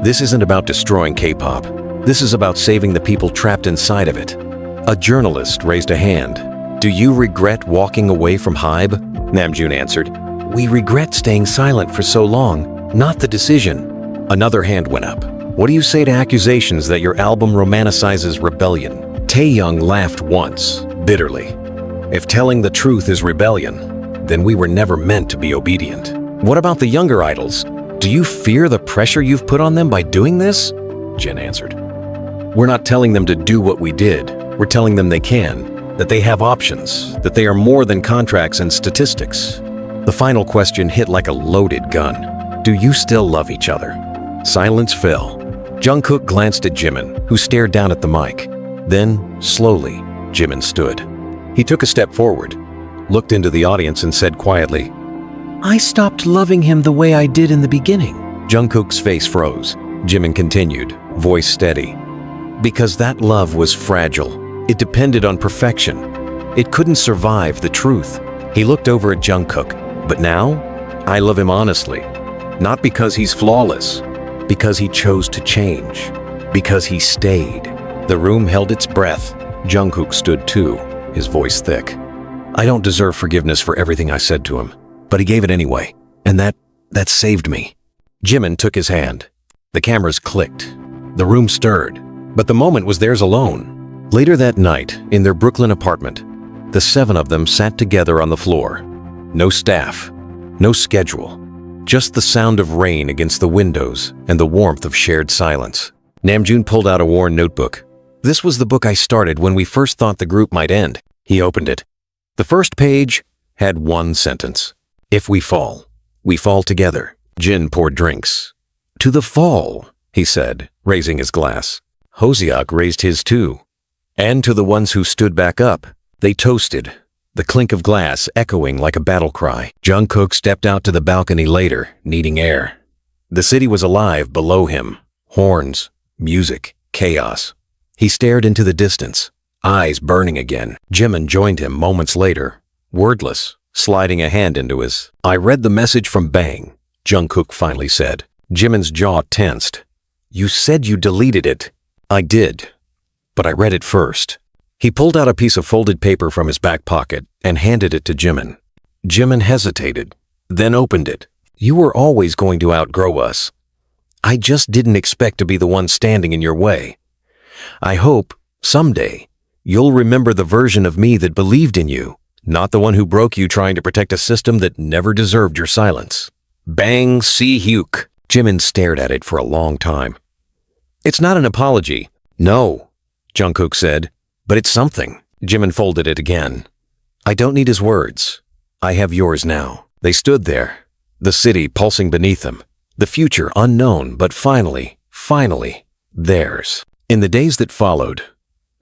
"This isn't about destroying K-pop. This is about saving the people trapped inside of it." A journalist raised a hand. "Do you regret walking away from Hybe?" Namjoon answered. "We regret staying silent for so long, not the decision." Another hand went up. "What do you say to accusations that your album romanticizes rebellion?" Taehyung laughed once, bitterly. "If telling the truth is rebellion, then we were never meant to be obedient." "What about the younger idols? Do you fear the pressure you've put on them by doing this?" Jin answered. "We're not telling them to do what we did. We're telling them they can, that they have options, that they are more than contracts and statistics." The final question hit like a loaded gun. "Do you still love each other?" Silence fell. Jungkook glanced at Jimin, who stared down at the mic. Then, slowly, Jimin stood. He took a step forward, looked into the audience and said quietly, "I stopped loving him the way I did in the beginning." Jungkook's face froze. Jimin continued, voice steady. "Because that love was fragile. It depended on perfection. It couldn't survive the truth." He looked over at Jungkook. "But now, I love him honestly. Not because he's flawless. Because he chose to change. Because he stayed." The room held its breath. Jungkook stood too, his voice thick. "I don't deserve forgiveness for everything I said to him, but he gave it anyway. And that saved me." Jimin took his hand. The cameras clicked. The room stirred. But the moment was theirs alone. Later that night, in their Brooklyn apartment, the 7 of them sat together on the floor. No staff, no schedule, just the sound of rain against the windows and the warmth of shared silence. Namjoon pulled out a worn notebook. "This was the book I started when we first thought the group might end." He opened it. The first page had one sentence. "If we fall together." Jin poured drinks. "To the fall," he said, raising his glass. Hyuk raised his too. "And to the ones who stood back up." They toasted, the clink of glass echoing like a battle cry. Jungkook stepped out to the balcony later, needing air. The city was alive below him. Horns, music, chaos. He stared into the distance, eyes burning again. Jimin joined him moments later, wordless, sliding a hand into his. "I read the message from Bang," Jungkook finally said. Jimin's jaw tensed. "You said you deleted it." "I did, but I read it first." He pulled out a piece of folded paper from his back pocket and handed it to Jimin. Jimin hesitated, then opened it. "You were always going to outgrow us. I just didn't expect to be the one standing in your way. I hope, someday, you'll remember the version of me that believed in you, not the one who broke you trying to protect a system that never deserved your silence." Bang see Hyuk. Jimin stared at it for a long time. "It's not an apology." "No," Jungkook said, "but it's something." Jimin folded it again. "I don't need his words. I have yours now. They stood there, the city pulsing beneath them, the future unknown, but finally, theirs. In the days that followed,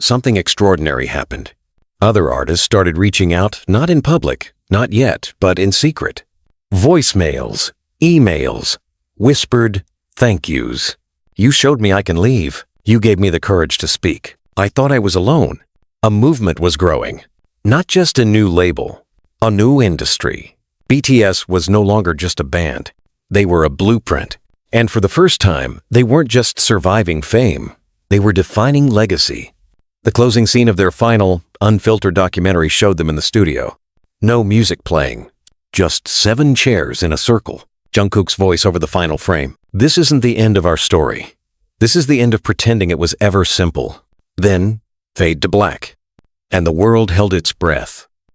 something extraordinary happened. Other artists started reaching out, not in public, not yet, but in secret. Voicemails, emails, whispered thank yous. You showed me I can leave. You gave me the courage to speak. I thought I was alone. A movement was growing. Not just a new label, a new industry. BTS was no longer just a band. They were a blueprint. And for the first time, they weren't just surviving fame. They were defining legacy. The closing scene of their final, unfiltered documentary showed them in the studio. No music playing. Just 7 chairs in a circle. Jungkook's voice over the final frame. This isn't the end of our story. This is the end of pretending it was ever simple. Then, fade to black. And the world held its breath.